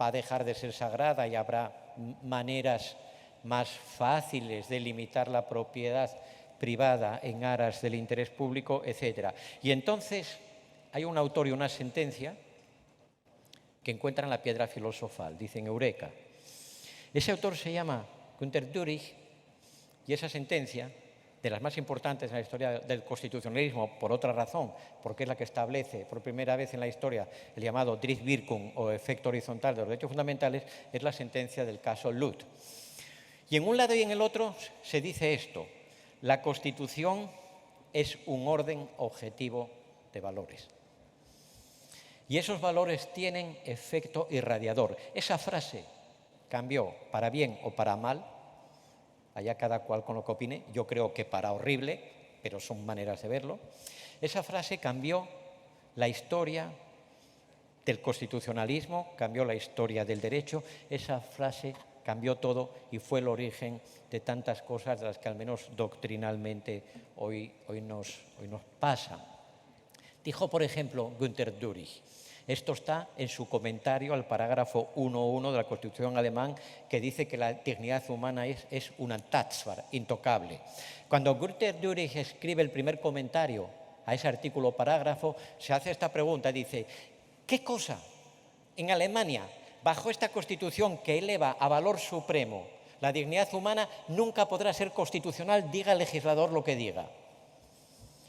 va a dejar de ser sagrada y habrá maneras más fáciles de limitar la propiedad privada en aras del interés público, etc. Y entonces hay un autor y una sentencia que encuentran la piedra filosofal, dicen eureka. Ese autor se llama Günter Dürig Y esa sentencia, de las más importantes en la historia del constitucionalismo, por otra razón, porque es la que establece por primera vez en la historia el llamado Driftwirkung o efecto horizontal de los derechos fundamentales, es la sentencia del caso Lut. Y en un lado y en el otro se dice esto: la Constitución es un orden objetivo de valores. Y esos valores tienen efecto irradiador. Esa frase cambió para bien o para mal, allá cada cual con lo que opine, yo creo que para horrible, pero son maneras de verlo. Esa frase cambió la historia del constitucionalismo, cambió la historia del derecho, esa frase cambió todo y fue el origen de tantas cosas de las que al menos doctrinalmente hoy nos pasan. Dijo, por ejemplo, Günter Dürig, esto está en su comentario al parágrafo 1.1 de la Constitución alemán, que dice que la dignidad humana es unantastbar, intocable. Cuando Günter Dürig escribe el primer comentario a ese artículo o parágrafo, se hace esta pregunta, dice: ¿qué cosa en Alemania, bajo esta Constitución que eleva a valor supremo la dignidad humana, nunca podrá ser constitucional, diga el legislador lo que diga?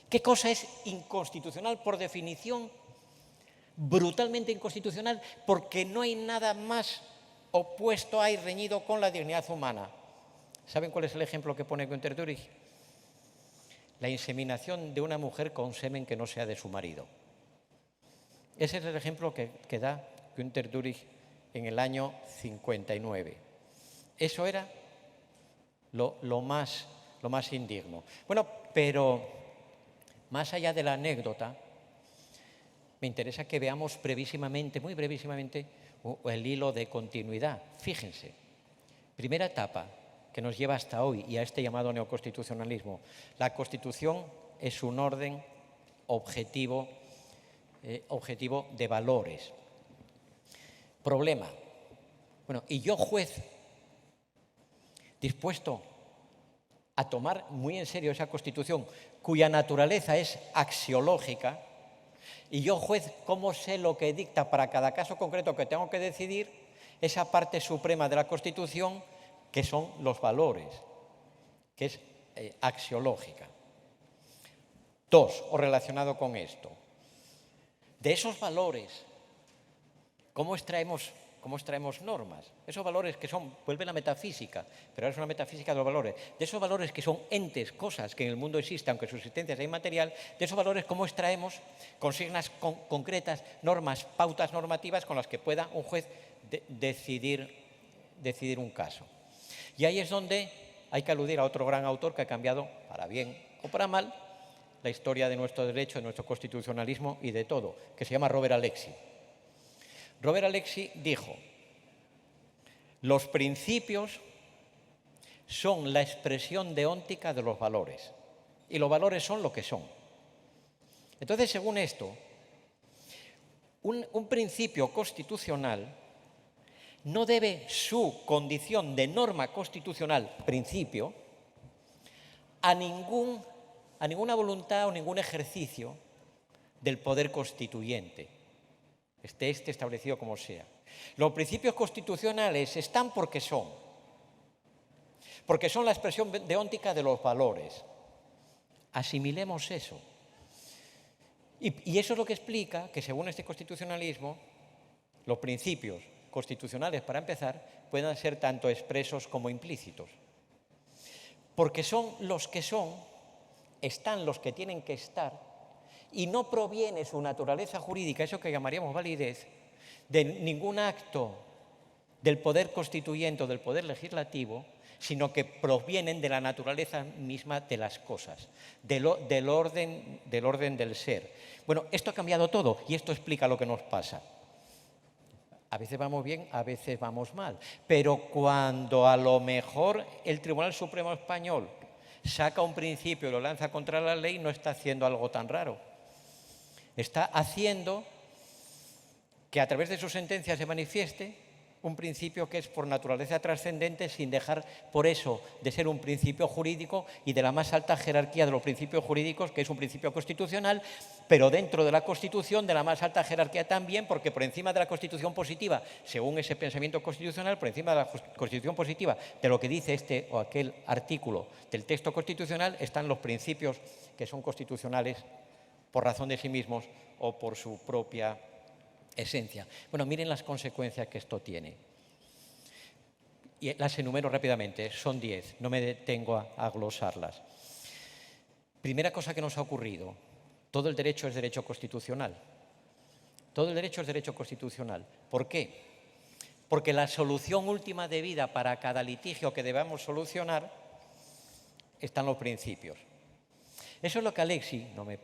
¿Qué cosa es inconstitucional por definición? Brutalmente inconstitucional, porque no hay nada más opuesto y reñido con la dignidad humana. ¿Saben cuál es el ejemplo que pone Günter Dürig? La inseminación de una mujer con semen que no sea de su marido. Ese es el ejemplo que da Günter Dürig en el año 59. Eso era lo más indigno. Bueno, pero más allá de la anécdota, me interesa que veamos brevísimamente, muy brevísimamente, el hilo de continuidad. Fíjense, primera etapa que nos lleva hasta hoy y a este llamado neoconstitucionalismo. La Constitución es un orden objetivo de valores. Problema. Bueno, y yo, juez, dispuesto a tomar muy en serio esa Constitución, cuya naturaleza es axiológica, y yo, juez, ¿cómo sé lo que dicta para cada caso concreto que tengo que decidir esa parte suprema de la Constitución, que son los valores, que es axiológica? Dos, o relacionado con esto, de esos valores, ¿cómo extraemos normas? Esos valores que son, vuelve la metafísica, pero ahora es una metafísica de los valores. De esos valores que son entes, cosas que en el mundo existen, aunque su existencia sea inmaterial, de esos valores, ¿cómo extraemos consignas concretas, normas, pautas normativas con las que pueda un juez decidir un caso? Y ahí es donde hay que aludir a otro gran autor que ha cambiado, para bien o para mal, la historia de nuestro derecho, de nuestro constitucionalismo y de todo, que se llama Robert Alexy. Robert Alexy dijo: los principios son la expresión deóntica de los valores y los valores son lo que son. Entonces, según esto, un principio constitucional no debe su condición de norma constitucional, principio, a ninguna voluntad o ningún ejercicio del poder constituyente, esté establecido como sea. Los principios constitucionales están porque son la expresión deóntica de los valores. Asimilemos eso. Y eso es lo que explica que, según este constitucionalismo, los principios constitucionales, para empezar, puedan ser tanto expresos como implícitos. Porque son los que son, están los que tienen que estar, y no proviene su naturaleza jurídica, eso que llamaríamos validez, de ningún acto del poder constituyente o del poder legislativo, sino que provienen de la naturaleza misma de las cosas, del orden del ser. Bueno, esto ha cambiado todo y esto explica lo que nos pasa. A veces vamos bien, a veces vamos mal, pero cuando a lo mejor el Tribunal Supremo Español saca un principio y lo lanza contra la ley, no está haciendo algo tan raro. Está haciendo que a través de sus sentencias se manifieste un principio que es por naturaleza trascendente sin dejar por eso de ser un principio jurídico y de la más alta jerarquía de los principios jurídicos, que es un principio constitucional, pero dentro de la Constitución de la más alta jerarquía también, porque por encima de la Constitución positiva, según ese pensamiento constitucional, por encima de la Constitución positiva, de lo que dice este o aquel artículo del texto constitucional, están los principios que son constitucionales por razón de sí mismos o por su propia esencia. Bueno, miren las consecuencias que esto tiene. Y las enumero rápidamente, son 10, no me detengo a glosarlas. Primera cosa que nos ha ocurrido, todo el derecho es derecho constitucional. Todo el derecho es derecho constitucional. ¿Por qué? Porque la solución última de vida para cada litigio que debamos solucionar están los principios. Eso es lo que Alexi, no me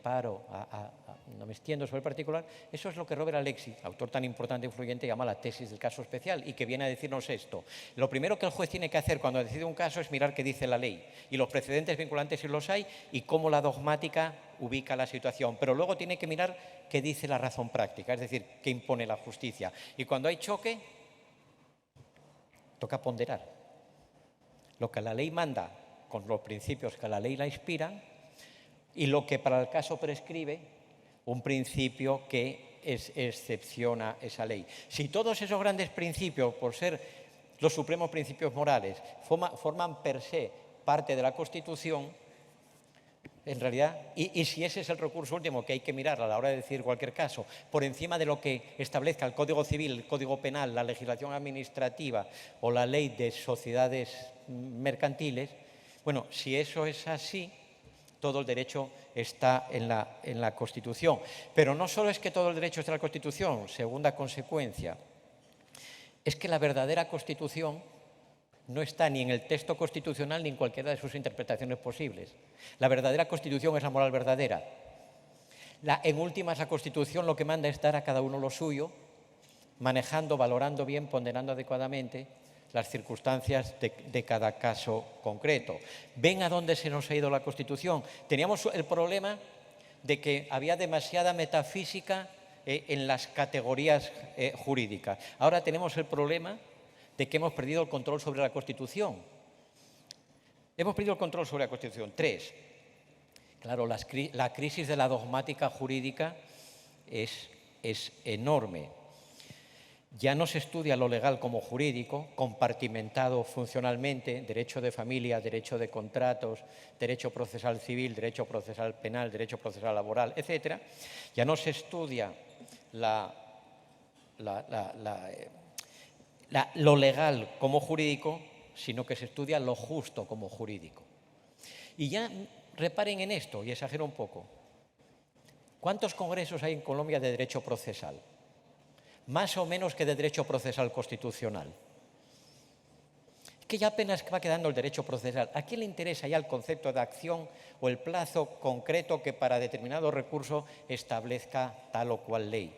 extiendo sobre el particular, eso es lo que Robert Alexi, autor tan importante e influyente, llama la tesis del caso especial y que viene a decirnos esto. Lo primero que el juez tiene que hacer cuando decide un caso es mirar qué dice la ley y los precedentes vinculantes si los hay y cómo la dogmática ubica la situación. Pero luego tiene que mirar qué dice la razón práctica, es decir, qué impone la justicia. Y cuando hay choque, toca ponderar lo que la ley manda con los principios que la ley la inspiran y lo que para el caso prescribe un principio que excepciona esa ley. Si todos esos grandes principios, por ser los supremos principios morales, forman per se parte de la Constitución, en realidad, y si ese es el recurso último que hay que mirar a la hora de decidir cualquier caso, por encima de lo que establezca el Código Civil, el Código Penal, la legislación administrativa o la ley de sociedades mercantiles, bueno, si eso es así, todo el derecho está en la Constitución. Pero no solo es que todo el derecho está en la Constitución, segunda consecuencia, es que la verdadera Constitución no está ni en el texto constitucional ni en cualquiera de sus interpretaciones posibles. La verdadera Constitución es la moral verdadera. En últimas, la Constitución lo que manda es dar a cada uno lo suyo, manejando, valorando bien, ponderando adecuadamente las circunstancias de cada caso concreto. ¿Ven a dónde se nos ha ido la Constitución? Teníamos el problema de que había demasiada metafísica en las categorías jurídicas. Ahora tenemos el problema de que hemos perdido el control sobre la Constitución. Hemos perdido el control sobre la Constitución. 3. Claro, la crisis de la dogmática jurídica es enorme. Ya no se estudia lo legal como jurídico, compartimentado funcionalmente, derecho de familia, derecho de contratos, derecho procesal civil, derecho procesal penal, derecho procesal laboral, etc. Ya no se estudia lo legal como jurídico, sino que se estudia lo justo como jurídico. Y ya reparen en esto, y exagero un poco. ¿Cuántos congresos hay en Colombia de derecho procesal? Más o menos que de derecho procesal constitucional. Es que ya apenas va quedando el derecho procesal. ¿A quién le interesa ya el concepto de acción o el plazo concreto que para determinado recurso establezca tal o cual ley?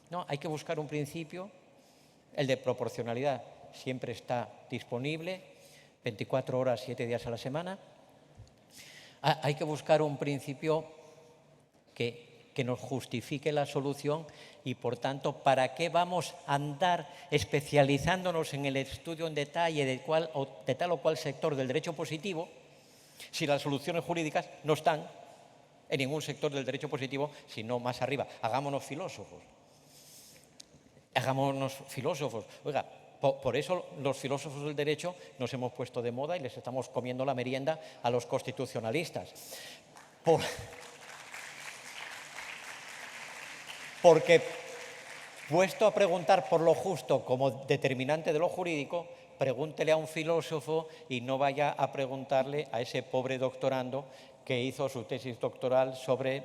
No, hay que buscar un principio, el de proporcionalidad siempre está disponible, 24 horas, 7 días a la semana. Hay que buscar un principio que nos justifique la solución y, por tanto, ¿para qué vamos a andar especializándonos en el estudio en detalle de tal o cual sector del derecho positivo si las soluciones jurídicas no están en ningún sector del derecho positivo, sino más arriba? Hagámonos filósofos. Hagámonos filósofos. Oiga, por eso los filósofos del derecho nos hemos puesto de moda y les estamos comiendo la merienda a los constitucionalistas. Porque, puesto a preguntar por lo justo como determinante de lo jurídico, pregúntele a un filósofo y no vaya a preguntarle a ese pobre doctorando que hizo su tesis doctoral sobre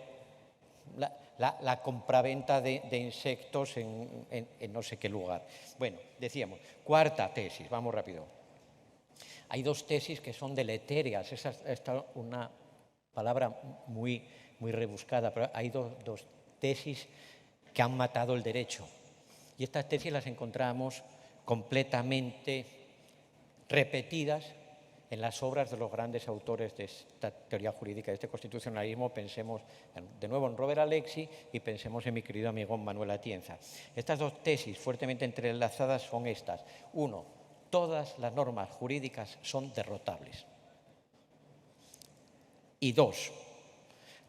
la compraventa de insectos en no sé qué lugar. Bueno, decíamos, cuarta tesis, vamos rápido. Hay 2 tesis que son deletéreas, esa es una palabra muy rebuscada, pero hay dos tesis que han matado el derecho. Y estas tesis las encontramos completamente repetidas en las obras de los grandes autores de esta teoría jurídica, de este constitucionalismo. Pensemos de nuevo en Robert Alexy y pensemos en mi querido amigo Manuel Atienza. Estas dos tesis fuertemente entrelazadas son estas. Uno, todas las normas jurídicas son derrotables. Y dos,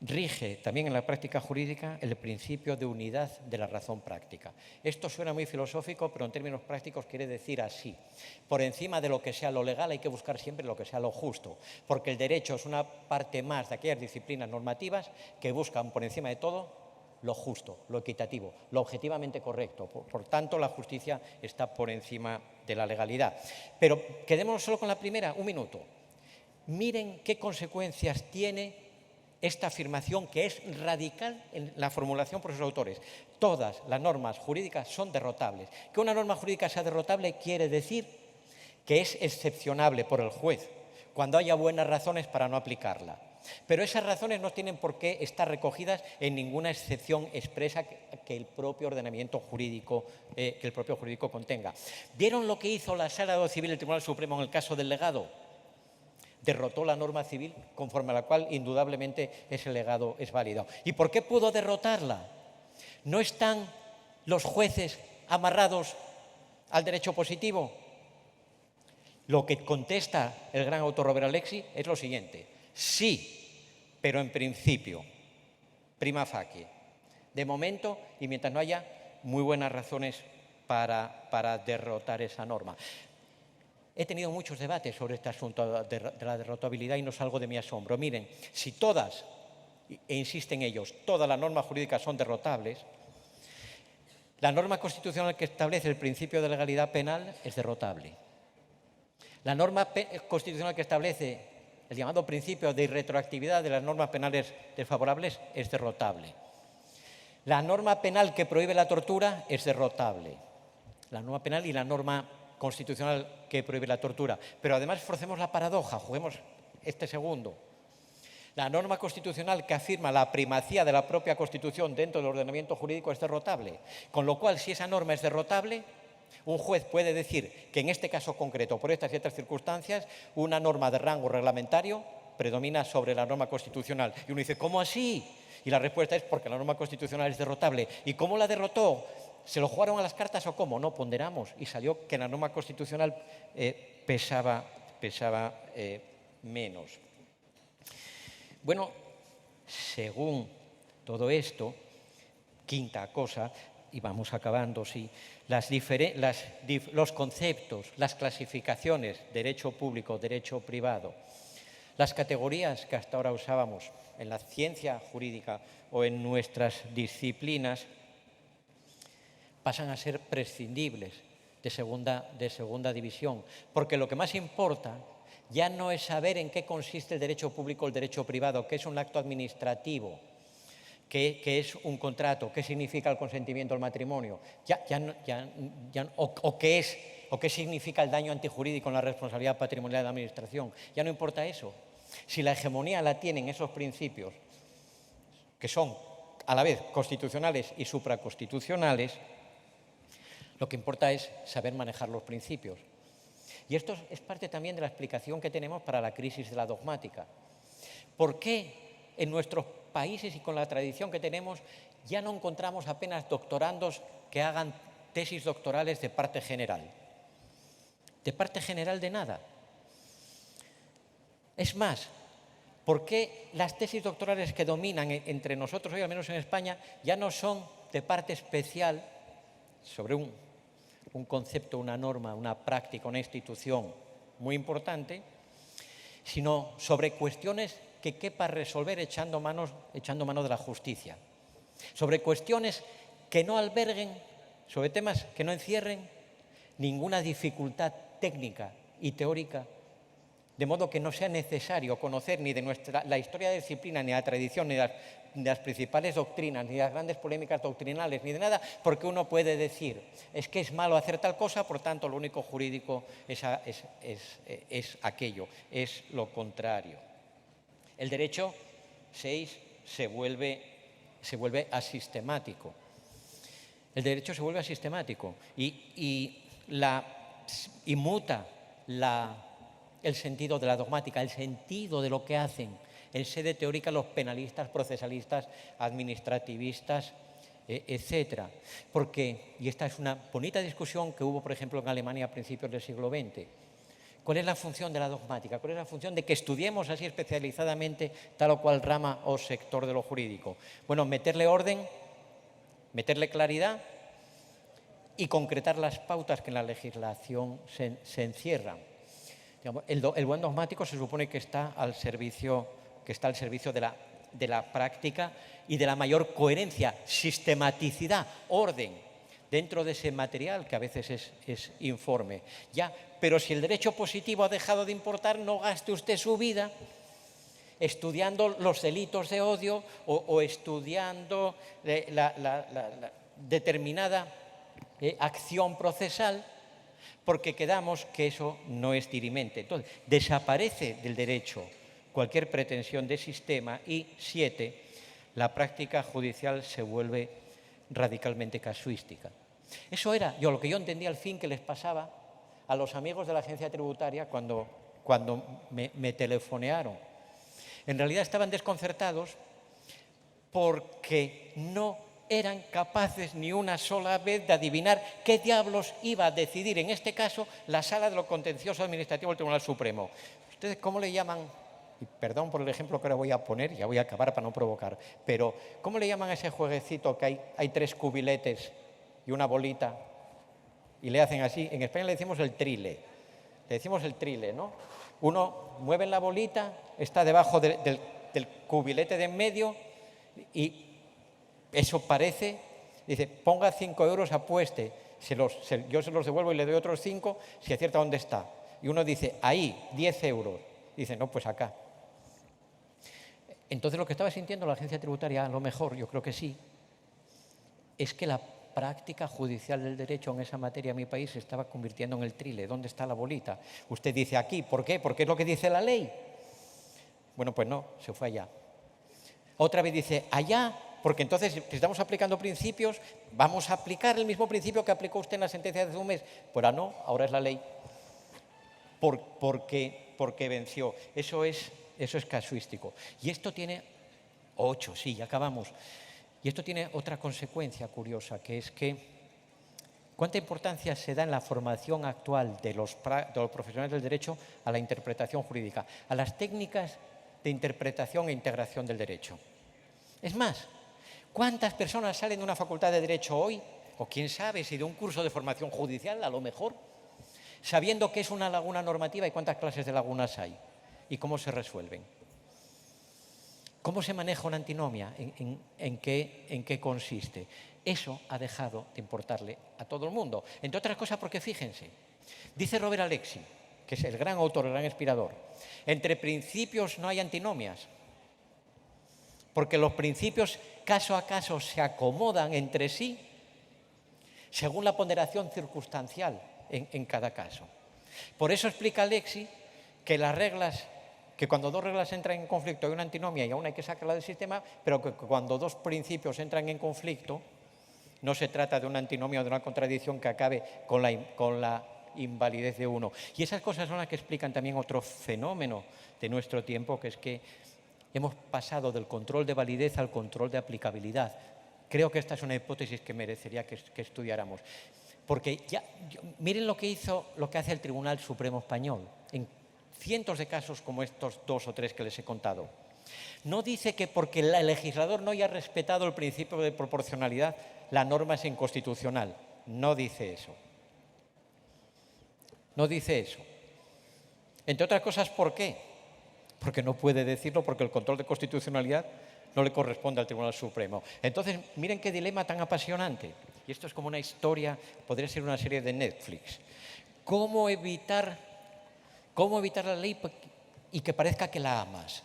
rige también en la práctica jurídica el principio de unidad de la razón práctica. Esto suena muy filosófico, pero en términos prácticos quiere decir así. Por encima de lo que sea lo legal hay que buscar siempre lo que sea lo justo, porque el derecho es una parte más de aquellas disciplinas normativas que buscan por encima de todo lo justo, lo equitativo, lo objetivamente correcto. Por tanto, la justicia está por encima de la legalidad. Pero quedémonos solo con la primera, un minuto. Miren qué consecuencias tiene esta afirmación, que es radical en la formulación por sus autores. Todas las normas jurídicas son derrotables. Que una norma jurídica sea derrotable quiere decir que es excepcionable por el juez, cuando haya buenas razones para no aplicarla. Pero esas razones no tienen por qué estar recogidas en ninguna excepción expresa que el propio ordenamiento jurídico, contenga. ¿Vieron lo que hizo la Sala de lo Civil del Tribunal Supremo en el caso del legado? Derrotó la norma civil conforme a la cual indudablemente ese legado es válido. ¿Y por qué pudo derrotarla? ¿No están los jueces amarrados al derecho positivo? Lo que contesta el gran autor Robert Alexy es lo siguiente: sí, pero en principio, prima facie, de momento y mientras no haya muy buenas razones para derrotar esa norma. He tenido muchos debates sobre este asunto de la derrotabilidad y no salgo de mi asombro. Miren, si todas, e insisten ellos, todas las normas jurídicas son derrotables, la norma constitucional que establece el principio de legalidad penal es derrotable. La norma constitucional que establece el llamado principio de irretroactividad de las normas penales desfavorables es derrotable. La norma penal que prohíbe la tortura es derrotable. La norma penal y la norma constitucional que prohíbe la tortura. Pero además forcemos la paradoja, juguemos este segundo. La norma constitucional que afirma la primacía de la propia Constitución dentro del ordenamiento jurídico es derrotable. Con lo cual, si esa norma es derrotable, un juez puede decir que en este caso concreto, por estas y otras circunstancias, una norma de rango reglamentario predomina sobre la norma constitucional. Y uno dice, ¿cómo así? Y la respuesta es porque la norma constitucional es derrotable. ¿Y cómo la derrotó? ¿Se lo jugaron a las cartas o cómo? No, ponderamos y salió que la norma constitucional pesaba menos. Bueno, según todo esto, quinta cosa, y vamos acabando, sí, los conceptos, las clasificaciones, derecho público, derecho privado, las categorías que hasta ahora usábamos en la ciencia jurídica o en nuestras disciplinas, pasan a ser prescindibles de segunda división, porque lo que más importa ya no es saber en qué consiste el derecho público o el derecho privado, que es un acto administrativo, que es un contrato, qué significa el consentimiento al matrimonio, o qué significa el daño antijurídico en la responsabilidad patrimonial de la Administración. Ya no importa eso. Si la hegemonía la tienen esos principios, que son a la vez constitucionales y supraconstitucionales, lo que importa es saber manejar los principios. Y esto es parte también de la explicación que tenemos para la crisis de la dogmática. ¿Por qué en nuestros países y con la tradición que tenemos ya no encontramos apenas doctorandos que hagan tesis doctorales de parte general? De parte general de nada. Es más, ¿por qué las tesis doctorales que dominan entre nosotros hoy, al menos en España, ya no son de parte especial sobre un concepto, una norma, una práctica, una institución muy importante, sino sobre cuestiones que quepa resolver echando mano de la justicia, sobre cuestiones que no alberguen, sobre temas que no encierren ninguna dificultad técnica y teórica, de modo que no sea necesario conocer ni de la historia de la disciplina, ni la tradición, ni de las principales doctrinas, ni de las grandes polémicas doctrinales, ni de nada, porque uno puede decir, es que es malo hacer tal cosa, por tanto lo único jurídico es aquello, es lo contrario. El derecho 6 se vuelve asistemático. El derecho se vuelve asistemático y muta el sentido de la dogmática, el sentido de lo que hacen en sede teórica los penalistas, procesalistas, administrativistas, etcétera. Porque, y esta es una bonita discusión que hubo, por ejemplo, en Alemania a principios del siglo XX, ¿cuál es la función de la dogmática? ¿Cuál es la función de que estudiemos así especializadamente tal o cual rama o sector de lo jurídico? Bueno, meterle orden, meterle claridad y concretar las pautas que en la legislación se encierran. Digamos, el buen dogmático se supone que está al servicio de la práctica y de la mayor coherencia, sistematicidad, orden dentro de ese material que a veces es informe. Ya, pero si el derecho positivo ha dejado de importar, no gaste usted su vida estudiando los delitos de odio o estudiando la determinada acción procesal, porque quedamos que eso no es dirimente. Entonces, desaparece del derecho cualquier pretensión de sistema y, 7, la práctica judicial se vuelve radicalmente casuística. Eso era lo que yo entendía al fin que les pasaba a los amigos de la agencia tributaria cuando me telefonearon. En realidad estaban desconcertados porque no eran capaces ni una sola vez de adivinar qué diablos iba a decidir, en este caso, la Sala de lo Contencioso Administrativo del Tribunal Supremo. ¿Ustedes cómo le llaman? Y perdón por el ejemplo que ahora voy a poner, ya voy a acabar para no provocar, pero ¿cómo le llaman a ese jueguecito que hay 3 cubiletes y una bolita y le hacen así? En España le decimos el trile. Le decimos el trile, ¿no? Uno mueve la bolita, está debajo del cubilete de en medio y eso parece, dice, ponga 5 euros, apueste, yo se los devuelvo y le doy otros 5 si acierta dónde está. Y uno dice, ahí, 10 euros. Dice, no, pues acá. Entonces lo que estaba sintiendo la agencia tributaria, a lo mejor, yo creo que sí, es que la práctica judicial del derecho en esa materia en mi país se estaba convirtiendo en el trile. ¿Dónde está la bolita? Usted dice aquí, ¿por qué? Porque es lo que dice la ley. Bueno, pues no, se fue allá. Otra vez dice, allá, porque entonces si estamos aplicando principios, vamos a aplicar el mismo principio que aplicó usted en la sentencia de hace un mes. Pues no, ahora es la ley. Porque venció. Eso es casuístico. Y esto tiene 8, sí, ya acabamos. Y esto tiene otra consecuencia curiosa, que es que cuánta importancia se da en la formación actual de los profesionales del derecho a la interpretación jurídica, a las técnicas de interpretación e integración del derecho. Es más, ¿cuántas personas salen de una facultad de Derecho hoy, o quién sabe si de un curso de formación judicial, a lo mejor, sabiendo qué es una laguna normativa y cuántas clases de lagunas hay y cómo se resuelven? ¿Cómo se maneja una antinomia? ¿En qué consiste? Eso ha dejado de importarle a todo el mundo. Entre otras cosas porque, fíjense, dice Robert Alexi, que es el gran autor, el gran inspirador, entre principios no hay antinomias, porque los principios caso a caso se acomodan entre sí según la ponderación circunstancial en cada caso. Por eso explica Alexi que cuando 2 reglas entran en conflicto hay una antinomia y aún hay que sacarla del sistema, pero que cuando 2 principios entran en conflicto no se trata de una antinomia o de una contradicción que acabe con la invalidez de uno. Y esas cosas son las que explican también otro fenómeno de nuestro tiempo, que es que hemos pasado del control de validez al control de aplicabilidad. Creo que esta es una hipótesis que merecería que estudiáramos. Porque miren lo que hace el Tribunal Supremo Español en cientos de casos como estos 2 o 3 que les he contado. No dice que porque el legislador no haya respetado el principio de proporcionalidad, la norma es inconstitucional. No dice eso. No dice eso. Entre otras cosas, ¿por qué? Porque no puede decirlo, porque el control de constitucionalidad no le corresponde al Tribunal Supremo. Entonces, miren qué dilema tan apasionante. Y esto es como una historia, podría ser una serie de Netflix. ¿Cómo evitar la ley y que parezca que la amas?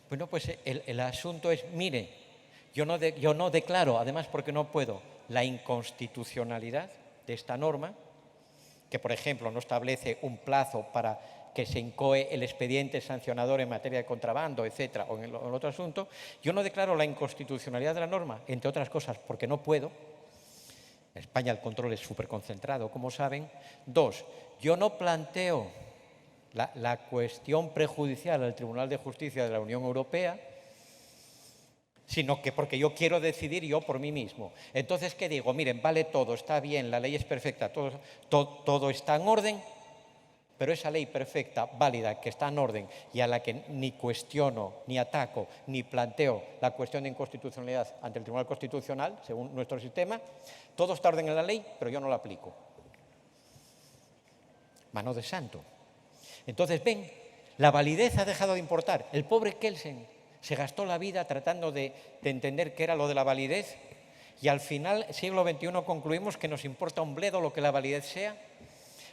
Bueno, pues el asunto es, mire, yo no declaro, además porque no puedo, la inconstitucionalidad de esta norma, que por ejemplo no establece un plazo para que se incoe el expediente sancionador en materia de contrabando, etcétera, o en el otro asunto. Yo no declaro la inconstitucionalidad de la norma, entre otras cosas, porque no puedo. En España el control es súper concentrado, como saben. 2, yo no planteo la cuestión prejudicial al Tribunal de Justicia de la Unión Europea, sino que porque yo quiero decidir yo por mí mismo. Entonces, ¿qué digo? Miren, vale todo, está bien, la ley es perfecta, todo está en orden, pero esa ley perfecta, válida, que está en orden y a la que ni cuestiono, ni ataco, ni planteo la cuestión de inconstitucionalidad ante el Tribunal Constitucional, según nuestro sistema, todo está en orden en la ley, pero yo no la aplico. Mano de santo. Entonces, ven, la validez ha dejado de importar. El pobre Kelsen se gastó la vida tratando de entender qué era lo de la validez y al final, siglo XXI, concluimos que nos importa un bledo lo que la validez sea,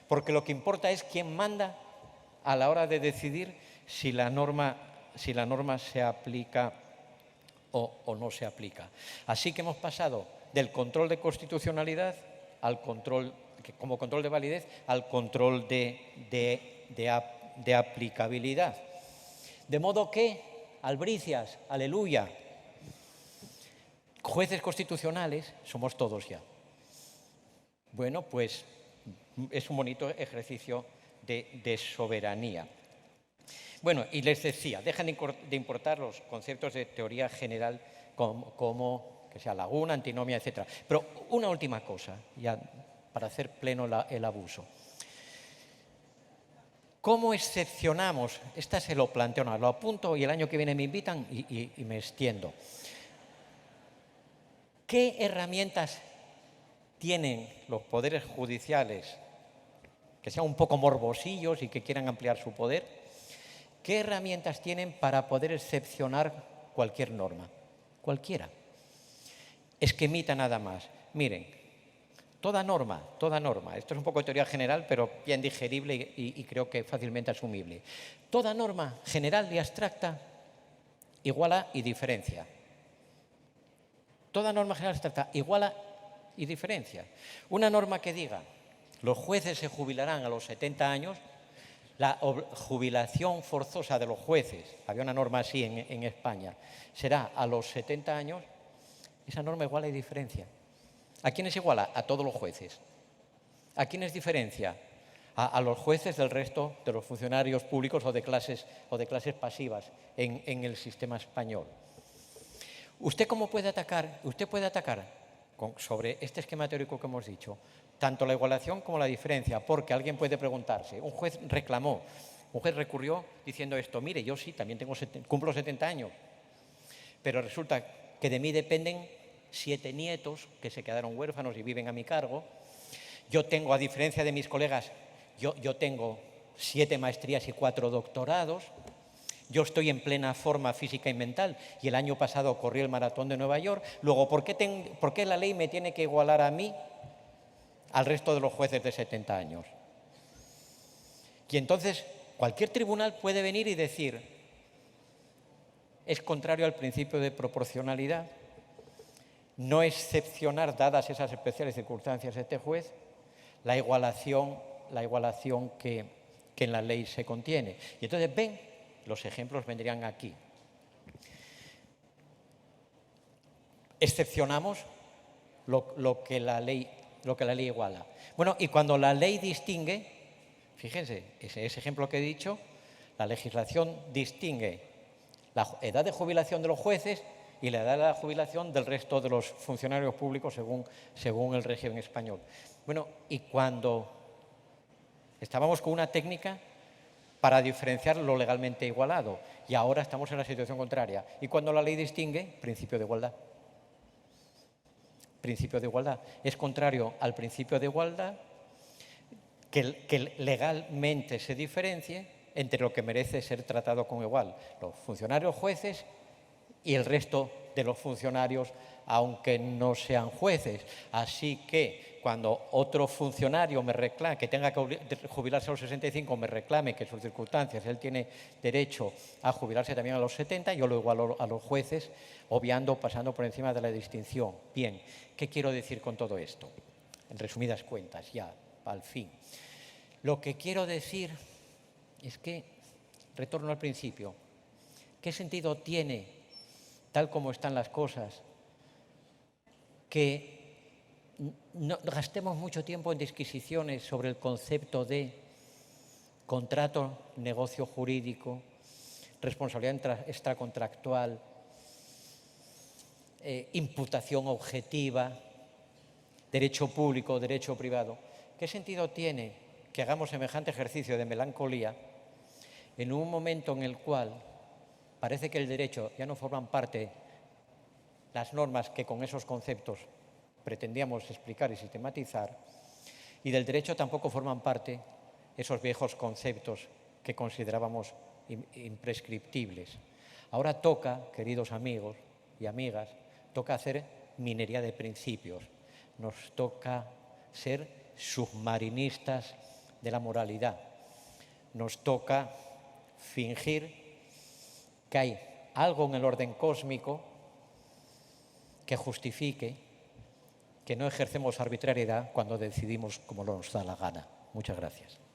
porque lo que importa es quién manda a la hora de decidir si la norma se aplica o no se aplica. Así que hemos pasado del control de constitucionalidad al control, como control de validez, al control de aplicabilidad. De modo que, albricias, aleluya, jueces constitucionales somos todos ya. Bueno, pues es un bonito ejercicio de soberanía. Bueno, y les decía, dejan de importar los conceptos de teoría general como que sea laguna, antinomia, etc. Pero una última cosa, ya para hacer pleno el abuso. ¿Cómo excepcionamos? Esta se lo planteo, no, lo apunto y el año que viene me invitan y me extiendo. ¿Qué herramientas tienen los poderes judiciales que sean un poco morbosillos y que quieran ampliar su poder? ¿Qué herramientas tienen para poder excepcionar cualquier norma? Cualquiera. Es que emita nada más. Miren, toda norma, esto es un poco de teoría general, pero bien digerible y creo que fácilmente asumible. Toda norma general y abstracta iguala y diferencia. Toda norma general y abstracta iguala y diferencia. Una norma que diga, los jueces se jubilarán a los 70 años, la jubilación forzosa de los jueces, había una norma así en España, será a los 70 años, esa norma iguala y diferencia. ¿A quiénes iguala? A todos los jueces. ¿A quiénes diferencia? A los jueces del resto de los funcionarios públicos o de clases pasivas en el sistema español. ¿Usted cómo puede atacar? Usted puede atacar sobre este esquema teórico que hemos dicho, tanto la igualación como la diferencia, porque alguien puede preguntarse, un juez recurrió diciendo esto, mire, yo sí, también cumplo 70 años, pero resulta que de mí dependen 7 nietos que se quedaron huérfanos y viven a mi cargo. Yo tengo, a diferencia de mis colegas, yo tengo 7 maestrías y 4 doctorados. Yo estoy en plena forma física y mental y el año pasado corrí el maratón de Nueva York. Luego, ¿por qué la ley me tiene que igualar a mí al resto de los jueces de 70 años? Y entonces cualquier tribunal puede venir y decir, es contrario al principio de proporcionalidad no excepcionar, dadas esas especiales circunstancias de este juez, la igualación que en la ley se contiene. Y entonces, ven, los ejemplos vendrían aquí. Excepcionamos lo que la ley iguala. Bueno, y cuando la ley distingue, fíjense, ese ejemplo que he dicho, la legislación distingue la edad de jubilación de los jueces y la edad de la jubilación del resto de los funcionarios públicos según el régimen español. Bueno, y cuando estábamos con una técnica para diferenciar lo legalmente igualado y ahora estamos en la situación contraria. Y cuando la ley distingue, principio de igualdad. Principio de igualdad. Es contrario al principio de igualdad que legalmente se diferencie entre lo que merece ser tratado como igual, los funcionarios jueces y el resto de los funcionarios, aunque no sean jueces. Así que cuando otro funcionario me reclame, que tenga que jubilarse a los 65, me reclame que en sus circunstancias él tiene derecho a jubilarse también a los 70, yo lo igualo a los jueces, pasando por encima de la distinción. Bien, ¿qué quiero decir con todo esto? En resumidas cuentas, ya, al fin. Lo que quiero decir es que, retorno al principio, ¿qué sentido tiene, tal como están las cosas, que no gastemos mucho tiempo en disquisiciones sobre el concepto de contrato, negocio jurídico, responsabilidad extracontractual, imputación objetiva, derecho público, derecho privado. ¿Qué sentido tiene que hagamos semejante ejercicio de melancolía en un momento en el cual parece que el derecho ya no forman parte las normas que con esos conceptos pretendíamos explicar y sistematizar, y del derecho tampoco forman parte esos viejos conceptos que considerábamos imprescriptibles? Ahora toca, queridos amigos y amigas, toca hacer minería de principios. Nos toca ser submarinistas de la moralidad. Nos toca fingir que hay algo en el orden cósmico que justifique que no ejercemos arbitrariedad cuando decidimos como nos da la gana. Muchas gracias.